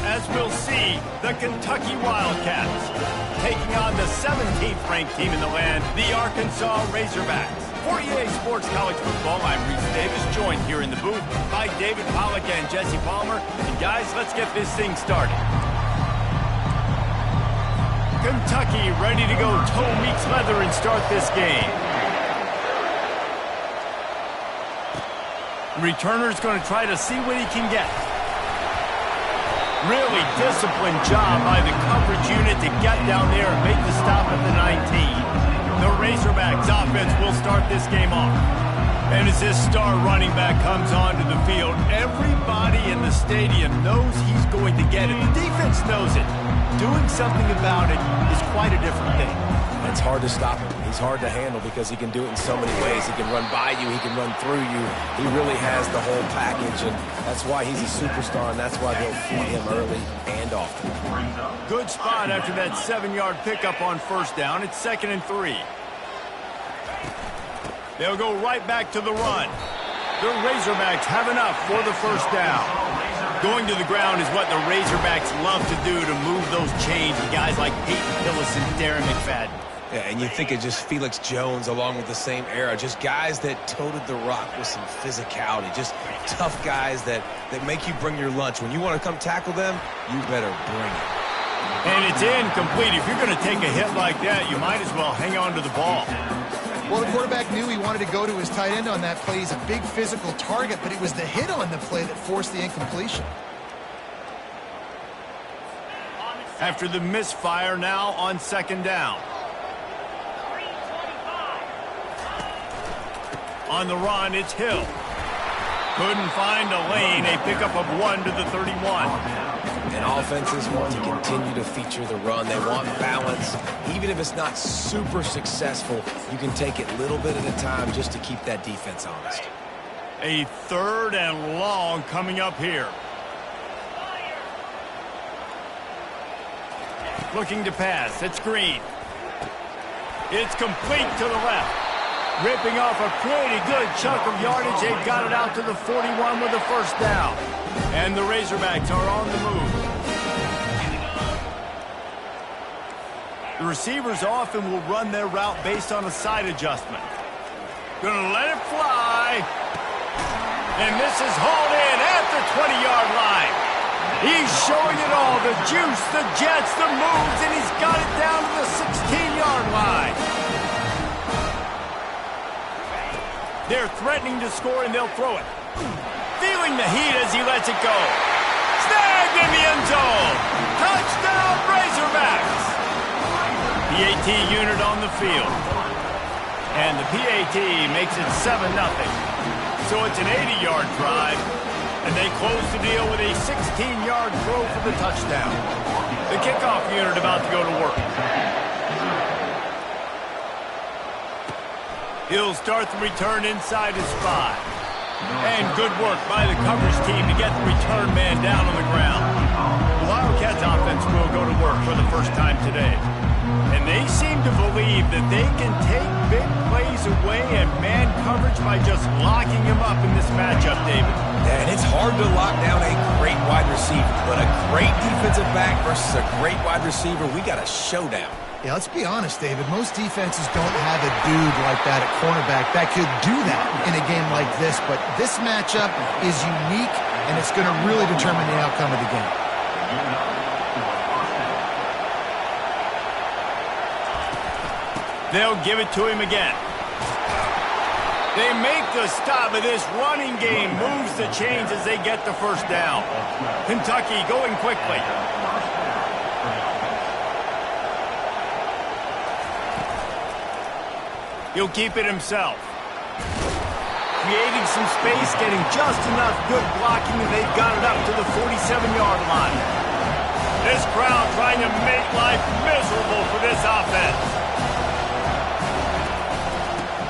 As we'll see, the Kentucky Wildcats taking on the 17th ranked team in the land, the Arkansas Razorbacks. For EA Sports College Football, I'm Reese Davis, joined here in the booth by David Pollack and Jesse Palmer. And guys, let's get this thing started. Kentucky ready to go toe meets leather and start this game. Returner's going to try to see what he can get. Really disciplined job by the coverage unit to get down there and make the stop at the 19. The Razorbacks offense will start this game off. And as this star running back comes onto the field, everybody in the stadium knows he's going to get it. The defense knows it. Doing something about it is quite a different thing. It's hard to stop him. He's hard to handle because he can do it in so many ways. He can run by you. He can run through you. He really has the whole package, and that's why he's a superstar, and that's why they'll feed him early and often. Good spot after that 7-yard pickup on first down. It's 2nd and 3. They'll go right back to the run. The Razorbacks have enough for the first down. Going to the ground is what the Razorbacks love to do to move those chains with guys like Peyton Hillis and Darren McFadden. Yeah, and you think of just Felix Jones along with the same era. Just guys that toted the rock with some physicality. Just tough guys that make you bring your lunch. When you want to come tackle them, you better bring it. And it's incomplete. If you're going to take a hit like that, you might as well hang on to the ball. Well, the quarterback knew he wanted to go to his tight end on that play. He's a big physical target, but it was the hit on the play that forced the incompletion. After the misfire, now on 2nd down. On the run, it's Hill. Couldn't find a lane. A pickup of 1 to the 31. And offenses want to continue to feature the run. They want balance. Even if it's not super successful, you can take it little bit at a time just to keep that defense honest. A 3rd and long coming up here. Looking to pass. It's Green. It's complete to the left. Ripping off a pretty good chunk of yardage. They've got it out to the 41 with the first down. And the Razorbacks are on the move. The receivers often will run their route based on a side adjustment. Gonna let it fly. And this is hauled in at the 20-yard line. He's showing it all. The juice, the jets, the moves, and he's got it down to the 16-yard line. They're threatening to score, and they'll throw it. Feeling the heat as he lets it go. Snagged in the end zone. Touchdown, Razorbacks. PAT unit on the field. And the PAT makes it 7-0. So it's an 80-yard drive, and they close the deal with a 16-yard throw for the touchdown. The kickoff unit about to go to work. He'll start the return inside his 5. And good work by the coverage team to get the return man down on the ground. The Wildcats offense will go to work for the first time today. And they seem to believe that they can take big plays away and man coverage by just locking him up in this matchup, David. Yeah, and it's hard to lock down a great wide receiver, but a great defensive back versus a great wide receiver, we got a showdown. Yeah, let's be honest, David. Most defenses don't have a dude like that at cornerback that could do that in a game like this. But this matchup is unique, and it's going to really determine the outcome of the game. They'll give it to him again. They make the stop of this running game, moves the chains as they get the first down. Kentucky going quickly. He'll keep it himself. Creating some space, getting just enough good blocking, and they've got it up to the 47-yard line. This crowd trying to make life miserable for this offense.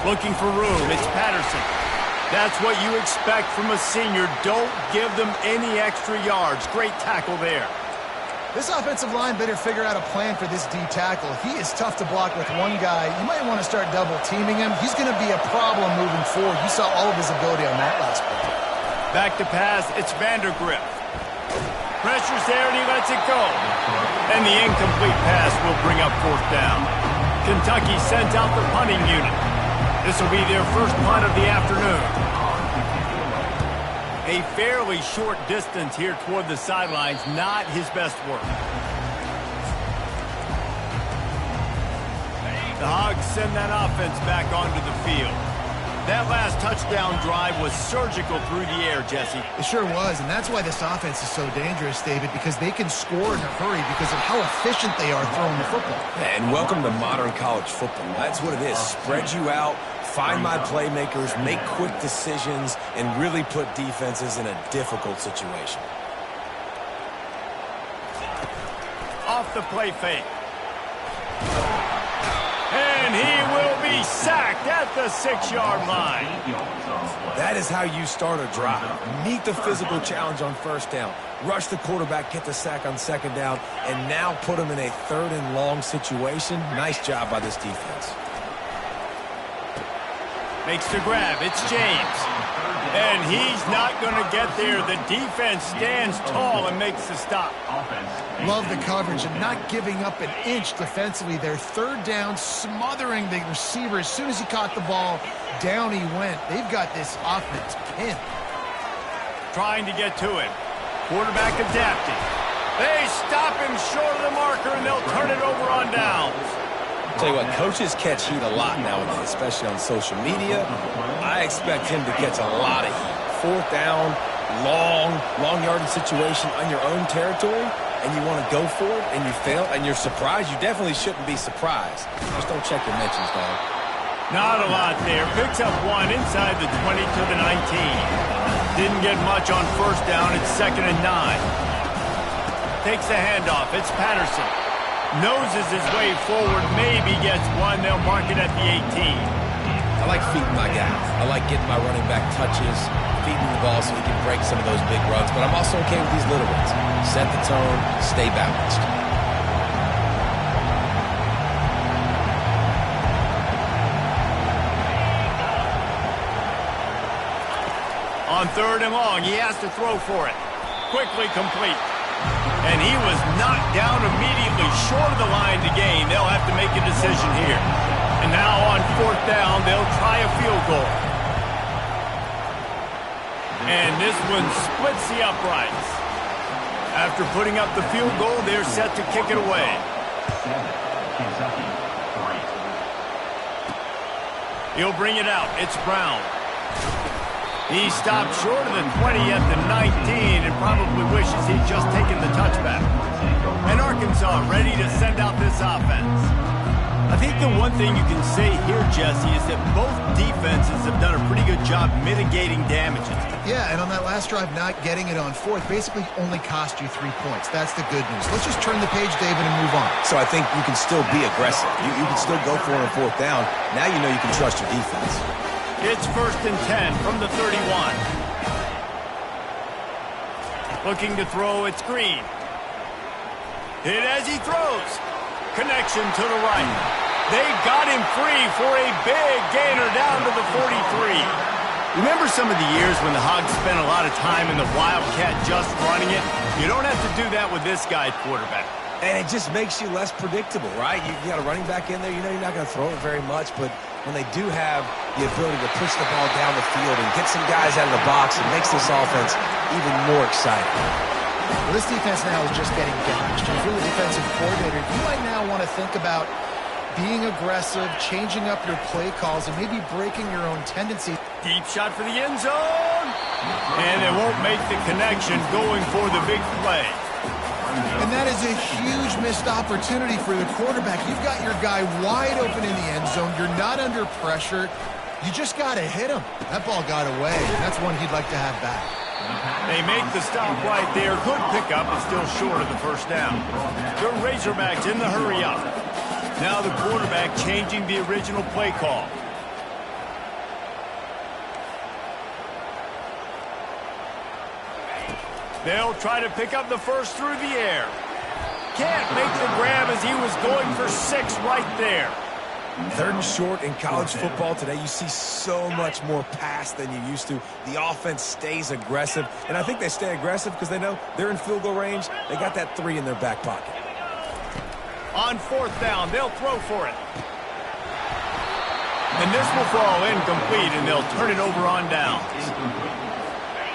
Looking for room, it's Patterson. That's what you expect from a senior. Don't give them any extra yards. Great tackle there. This offensive line better figure out a plan for this D tackle. He is tough to block with one guy. You might want to start double-teaming him. He's going to be a problem moving forward. You saw all of his ability on that last play. Back to pass, it's Vandergrift. Pressure's there, and he lets it go. And the incomplete pass will bring up 4th down. Kentucky sends out the punting unit. This will be their first punt of the afternoon. A fairly short distance here toward the sidelines, not his best work. The Hogs send that offense back onto the field. That last touchdown drive was surgical through the air, Jesse. It sure was, and that's why this offense is so dangerous, David, because they can score in a hurry because of how efficient they are throwing the football. And welcome to modern college football. That's what it is. Spread you out, find my playmakers, make quick decisions, and really put defenses in a difficult situation. Off the play fake. And he will be sacked at the 6-yard line. That is how you start a drive. Meet the physical challenge on 1st down. Rush the quarterback, get the sack on 2nd down, and now put him in a 3rd and long situation. Nice job by this defense. Makes the grab. It's James. And he's not going to get there. The defense stands tall and makes the stop. Love the coverage and not giving up an inch defensively. Their 3rd down, smothering the receiver. As soon as he caught the ball, down he went. They've got this offense pinned. Trying to get to it. Quarterback adapting. They stop him short of the marker, and they'll turn it over on downs. Tell you what, coaches catch heat a lot nowadays, especially on social media. I expect him to catch a lot of heat. 4th down, long yardage situation on your own territory, and you want to go for it, and you fail, and you're surprised. You definitely shouldn't be surprised. Just don't check your mentions, dog. Not a lot there. Picks up 1 inside the 20 to the 19. Didn't get much on 1st down. It's 2nd and 9. Takes the handoff. It's Patterson. Noses his way forward, maybe gets 1. They'll mark it at the 18. I like feeding my guys. I like getting my running back touches, feeding the ball so he can break some of those big runs. But I'm also okay with these little ones. Set the tone, stay balanced. On 3rd and long, he has to throw for it. Quickly complete. And he was knocked down immediately short of the line to gain. They'll have to make a decision here. And now on 4th down, they'll try a field goal. And this one splits the uprights. After putting up the field goal, they're set to kick it away. He'll bring it out. It's Brown. He stopped short of the 20 at the 19 and probably wishes he'd just taken the touchback. And Arkansas ready to send out this offense. I think the one thing you can say here, Jesse, is that both defenses have done a pretty good job mitigating damages. Yeah, and on that last drive, not getting it on 4th basically only cost you 3 points. That's the good news. Let's just turn the page, David, and move on. So I think you can still be aggressive. You can still go for it on 4th down. Now you know you can trust your defense. It's 1st and 10 from the 31. Looking to throw, it's Green. Hit as he throws. Connection to the right. They got him free for a big gainer down to the 43. Remember some of the years when the Hogs spent a lot of time in the Wildcat just running it? You don't have to do that with this guy at quarterback. And it just makes you less predictable, right? You got a running back in there. You know you're not going to throw it very much, but when they do have the ability to push the ball down the field and get some guys out of the box, it makes this offense even more exciting. Well, this defense now is just getting gashed. If you're the defensive coordinator, you might now want to think about being aggressive, changing up your play calls, and maybe breaking your own tendencies. Deep shot for the end zone. And it won't make the connection going for the big play. And that is a huge missed opportunity for the quarterback. You've got your guy wide open in the end zone. You're not under pressure. You just got to hit him. That ball got away. That's one he'd like to have back. They make the stop right there. Good pickup, but still short of the 1st down. The Razorbacks in the hurry up. Now the quarterback changing the original play call. They'll try to pick up the first through the air. can't make the grab as he was going for 6 right there. 3rd and short in college football today. You see so much more pass than you used to. The offense stays aggressive, and I think they stay aggressive because they know they're in field goal range. They got that 3 in their back pocket. On 4th down, they'll throw for it. And this will fall incomplete, and they'll turn it over on downs.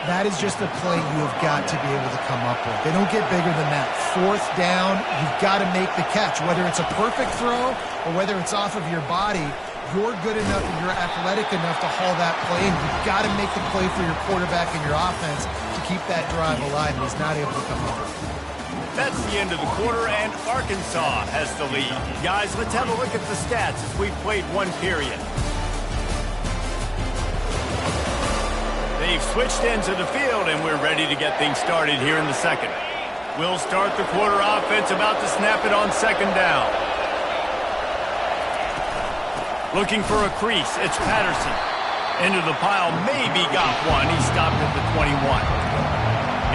That is just a play you have got to be able to come up with. They don't get bigger than that. 4th down, you've got to make the catch. Whether it's a perfect throw or whether it's off of your body, you're good enough and you're athletic enough to haul that play, and you've got to make the play for your quarterback and your offense to keep that drive alive, and he's not able to come up with it. That's the end of the quarter, and Arkansas has the lead. Guys, let's have a look at the stats as we've played 1 period. They've switched ends of the field, and we're ready to get things started here in the 2nd. We'll start the quarter offense, about to snap it on 2nd down. Looking for a crease, it's Patterson. Into the pile, maybe got one. He stopped at the 21.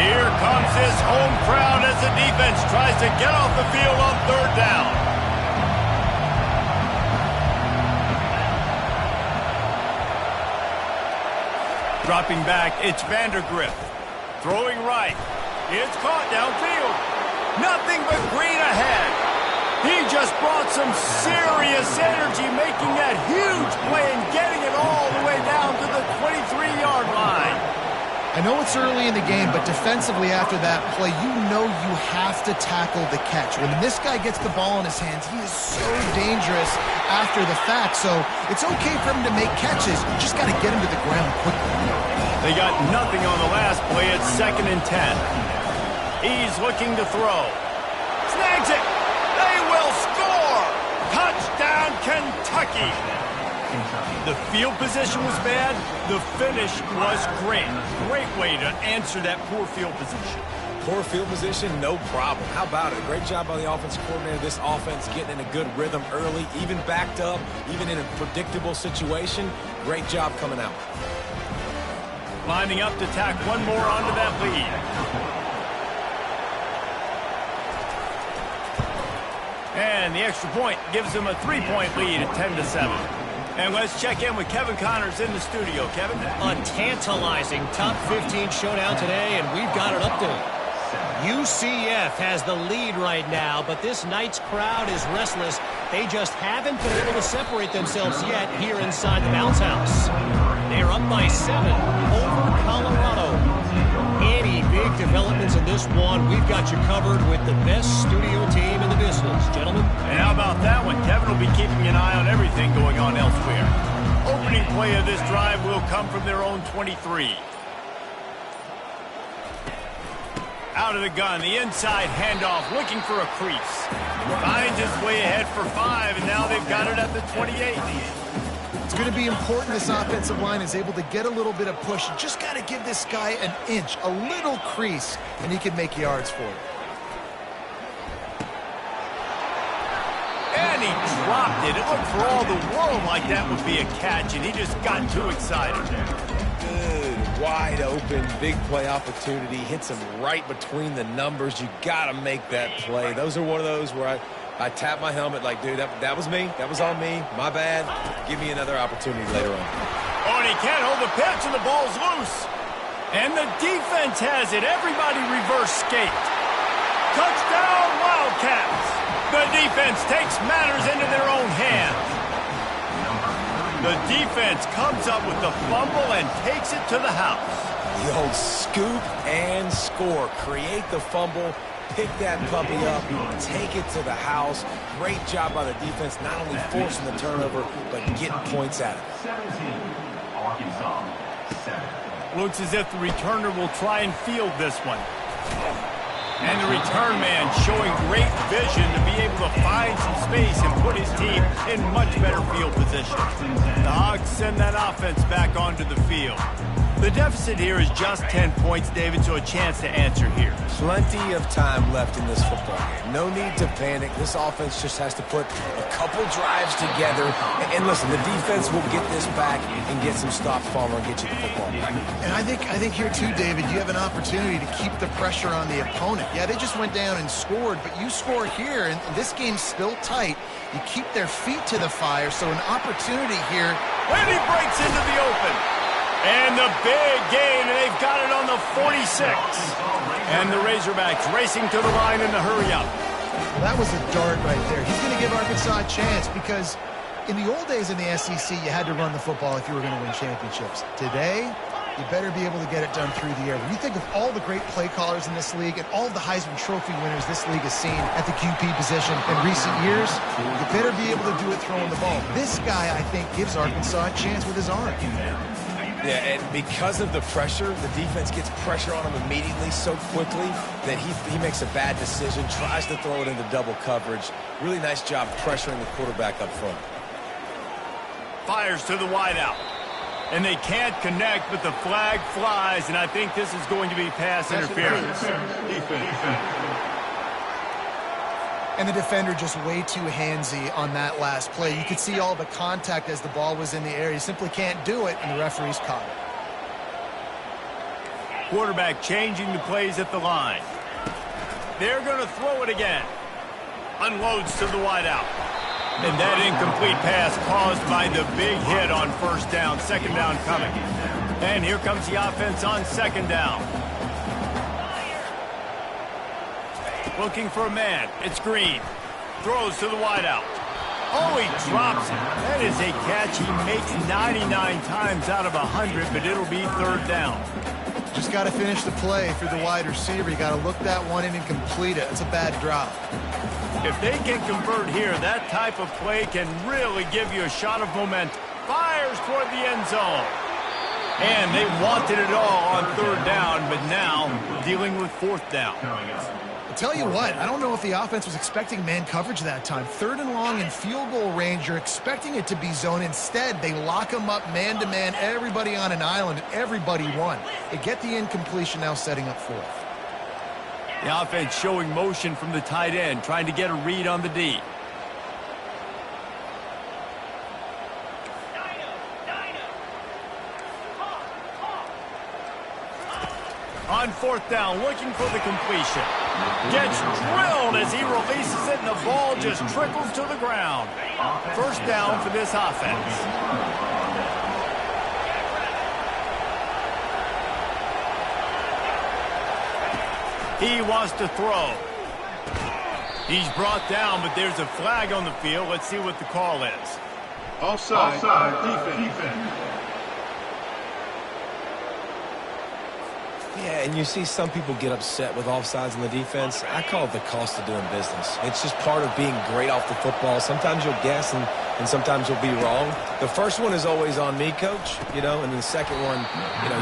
Here comes his home crowd as the defense tries to get off the field on 3rd down. Dropping back, it's Vandergrift. Throwing right. It's caught downfield. Nothing but green ahead. He just brought some serious energy, making that huge play and getting it all the way down to the 23-yard line. I know it's early in the game, but defensively after that play, you know you have to tackle the catch. When this guy gets the ball in his hands, he is so dangerous after the fact. So it's okay for him to make catches. You just got to get him to the ground quickly. They got nothing on the last play. It's 2nd and 10. He's looking to throw. Snags it. They will score. Touchdown, Kentucky. The field position was bad. The finish was great. Great way to answer that poor field position. Poor field position, no problem. How about it? Great job by the offensive coordinator. This offense getting in a good rhythm early, even backed up, even in a predictable situation. Great job coming out. Lining up to tack one more onto that lead. And the extra point gives them a 3-point lead at 10-7. And let's check in with Kevin Connors in the studio. Kevin? A tantalizing top 15 showdown today, and we've got an update. UCF has the lead right now, but this night's crowd is restless. They just haven't been able to separate themselves yet here inside the Bounce House. They're up by 7 over Colorado. Any big developments in this one, we've got you covered with the best studio team in the business, gentlemen. And how about that one? Kevin will be keeping an eye on everything going on elsewhere. Opening play of this drive will come from their own 23. Out of the gun, the inside handoff, looking for a crease. Finds his way ahead for 5, and now they've got it at the 28. It's going to be important this offensive line is able to get a little bit of push. You just got to give this guy an inch, a little crease, and he can make yards for it. And he dropped it. It looked for all the world like that would be a catch, and he just got too excited. Good, wide open, big play opportunity. Hits him right between the numbers. You got to make that play. Those are one of those where I tap my helmet like, dude, that was me. That was on me. My bad. Give me another opportunity later on. Oh, and he can't hold the pitch, and the ball's loose. And the defense has it. Everybody reverse skate. Touchdown, Wildcats. The defense takes matters into their own hands. The defense comes up with the fumble and takes it to the house. The old scoop and score. Create the fumble. Pick that puppy up, take it to the house. Great job by the defense, not only forcing the turnover, but getting points out of it. 17, Arkansas, 7. Looks as if the returner will try and field this one. And the return man showing great vision to be able to find some space and put his team in much better field position. The Hogs send that offense back onto the field. The deficit here is just 10 points, David, so a chance to answer here. Plenty of time left in this football game. No need to panic. This offense just has to put a couple drives together. And listen, the defense will get this back and get some stops, Palmer, and get you the football back. And I think here too, David, you have an opportunity to keep the pressure on the opponent. Yeah, they just went down and scored, but you score here, and this game's still tight. You keep their feet to the fire, so an opportunity here. And he breaks into the open. And the big gain, and they've got it on the 46. And the Razorbacks racing to the line in the hurry-up. Well, that was a dart right there. He's going to give Arkansas a chance because in the old days in the SEC, you had to run the football if you were going to win championships. Today, you better be able to get it done through the air. When you think of all the great play callers in this league and all of the Heisman Trophy winners this league has seen at the QP position in recent years, you better be able to do it throwing the ball. This guy, I think, gives Arkansas a chance with his arm. Yeah, and because of the pressure, the defense gets pressure on him immediately so quickly that he makes a bad decision, tries to throw it into double coverage. Really nice job pressuring the quarterback up front. Fires to the wideout. And they can't connect, but the flag flies, and I think this is going to be pass interference. And the defender just way too handsy on that last play. You could see all the contact as the ball was in the air. You simply can't do it, and the referees caught it. Quarterback changing the plays at the line. They're going to throw it again. Unloads to the wideout. And that incomplete pass caused by the big hit on first down. Second down coming. And here comes the offense on second down. Looking for a man. It's Green. Throws to the wideout. Oh, he drops it. That is a catch he makes 99 times out of 100, but it'll be third down. Just got to finish the play for the wide receiver. You got to look that one in and complete it. It's a bad drop. If they can convert here, that type of play can really give you a shot of momentum. Fires toward the end zone. And they wanted it all on third down, but now dealing with fourth down. I'll tell you what, I don't know if the offense was expecting man coverage that time. Third and long in field goal range, you're expecting it to be zone. Instead, they lock them up man-to-man, everybody on an island, and everybody won. They get the incompletion now setting up fourth. The offense showing motion from the tight end, trying to get a read on the D. On fourth down, looking for the completion. Gets drilled as he releases it, and the ball just trickles to the ground. First down for this offense. He wants to throw. He's brought down, but there's a flag on the field. Let's see what the call is. Offside. Defense. Yeah, and you see some people get upset with offsides in the defense. I call it the cost of doing business. It's just part of being great off the football. Sometimes you'll guess and sometimes you'll be wrong. The first one is always on me, Coach, and then the second one,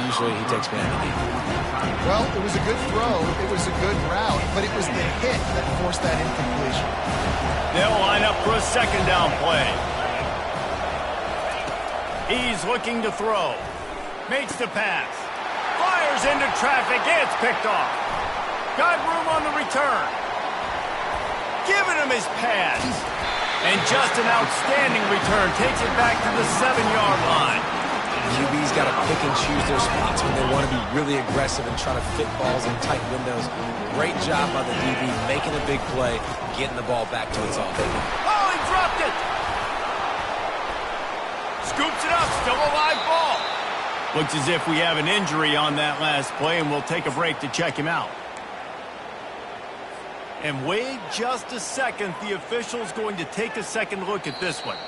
usually he takes me out of the game. Well, it was a good throw. It was a good route, but it was the hit that forced that incompletion. They'll line up for a second down play. He's looking to throw. Makes the pass. Fires into traffic. It's picked off. Got room on the return. Giving him his pass. And just an outstanding return. Takes it back to the 7-yard line. QB's got to pick and choose their spots when they want to be really aggressive and try to fit balls in tight windows. Great job by the DB making a big play, getting the ball back to his offense. Oh, he dropped it. Scoops it up. Still a live ball. Looks as if we have an injury on that last play, and we'll take a break to check him out. And wait just a second. The official's going to take a second look at this one.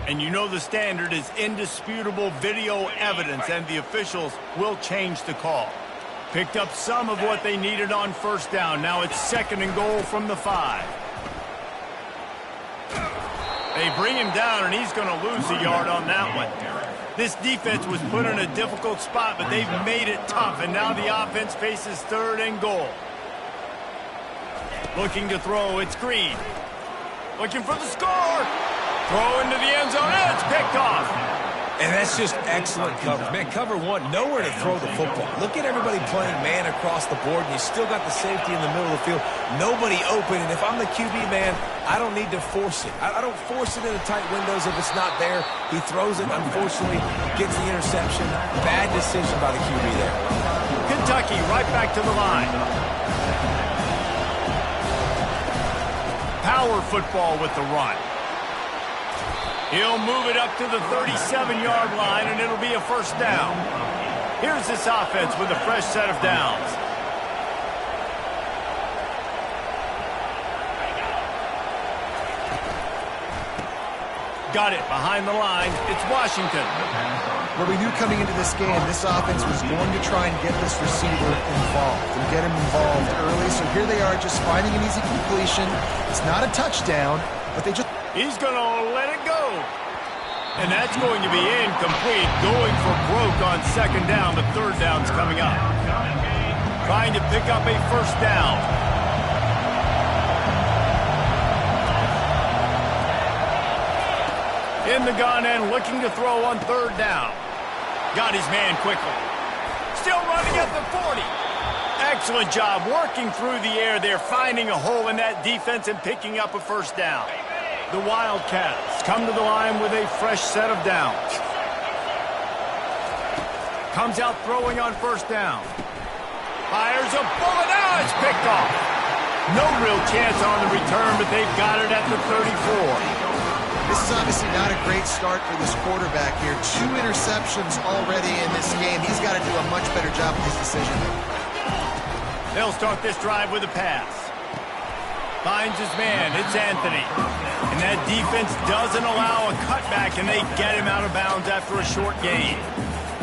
And the standard is indisputable video evidence, and the officials will change the call. Picked up some of what they needed on first down. Now it's second and goal from the 5. They bring him down, and he's going to lose a yard on that one. This defense was put in a difficult spot, but they've made it tough, and now the offense faces third and goal. Looking to throw, it's Green. Looking for the score. Throw into the end zone, and it's picked off. And that's just excellent coverage. Man, cover one, nowhere to throw the football. Look at everybody playing man across the board, and you still got the safety in the middle of the field. Nobody open, and if I'm the QB, man, I don't need to force it. I don't force it into tight windows if it's not there. He throws it, unfortunately, gets the interception. Bad decision by the QB there. Kentucky right back to the line. Power football with the run. He'll move it up to the 37-yard line, and it'll be a first down. Here's this offense with a fresh set of downs. Got it behind the line. It's Washington. Well, we knew coming into this game, this offense was going to try and get this receiver involved and get him involved early. So here they are just finding an easy completion. It's not a touchdown, but they just... He's going to let it go. And that's going to be incomplete. Going for broke on second down. The third down's coming up. Trying to pick up a first down. In the gun and looking to throw on third down. Got his man quickly. Still running at the 40. Excellent job working through the air there, finding a hole in that defense and picking up a first down. The Wildcats come to the line with a fresh set of downs. Comes out throwing on first down. Fires a bullet. Now it's picked off. No real chance on the return, but they've got it at the 34. This is obviously not a great start for this quarterback here. 2 interceptions already in this game. He's got to do a much better job with his decision. They'll start this drive with a pass. Finds his man. It's Anthony. And that defense doesn't allow a cutback, and they get him out of bounds after a short gain.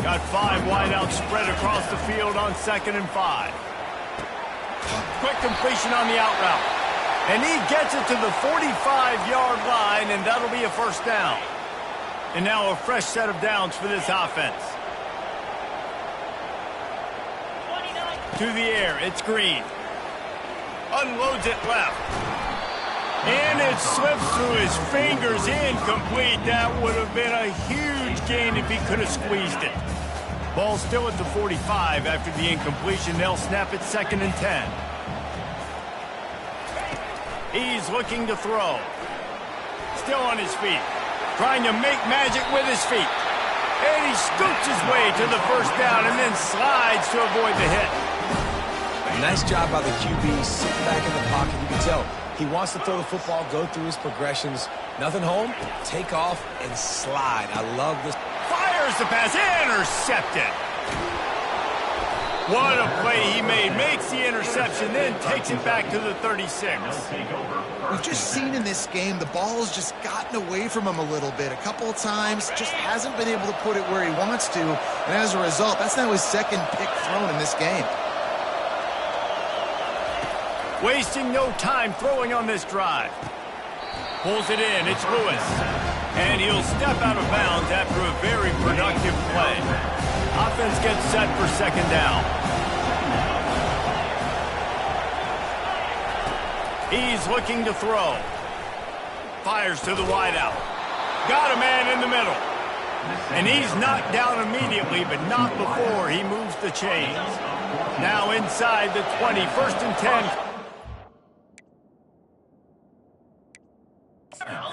Got 5 wideouts spread across the field on 2nd and 5. Quick completion on the out route. And he gets it to the 45-yard line, and that'll be a first down. And now a fresh set of downs for this offense. To the air, it's Green. Unloads it left. And it slips through his fingers, incomplete. That would have been a huge gain if he could have squeezed it. Ball still at the 45 after the incompletion. They'll snap it 2nd and 10. He's looking to throw. Still on his feet. Trying to make magic with his feet. And he scoots his way to the first down and then slides to avoid the hit. Nice job by the QB, sitting back in the pocket. You can tell he wants to throw the football, go through his progressions. Nothing home, take off, and slide. I love this. Fires the pass, intercepted. What a play he made. Makes the interception, then takes it back to the 36. We've just seen in this game the ball's just gotten away from him a little bit. A couple of times, just hasn't been able to put it where he wants to. And as a result, that's now his 2nd pick thrown in this game. Wasting no time throwing on this drive. Pulls it in. It's Lewis. And he'll step out of bounds after a very productive play. Offense gets set for 2nd down. He's looking to throw. Fires to the wideout. Got a man in the middle. And he's knocked down immediately, but not before he moves the chains. Now inside the 20, 1st and 10.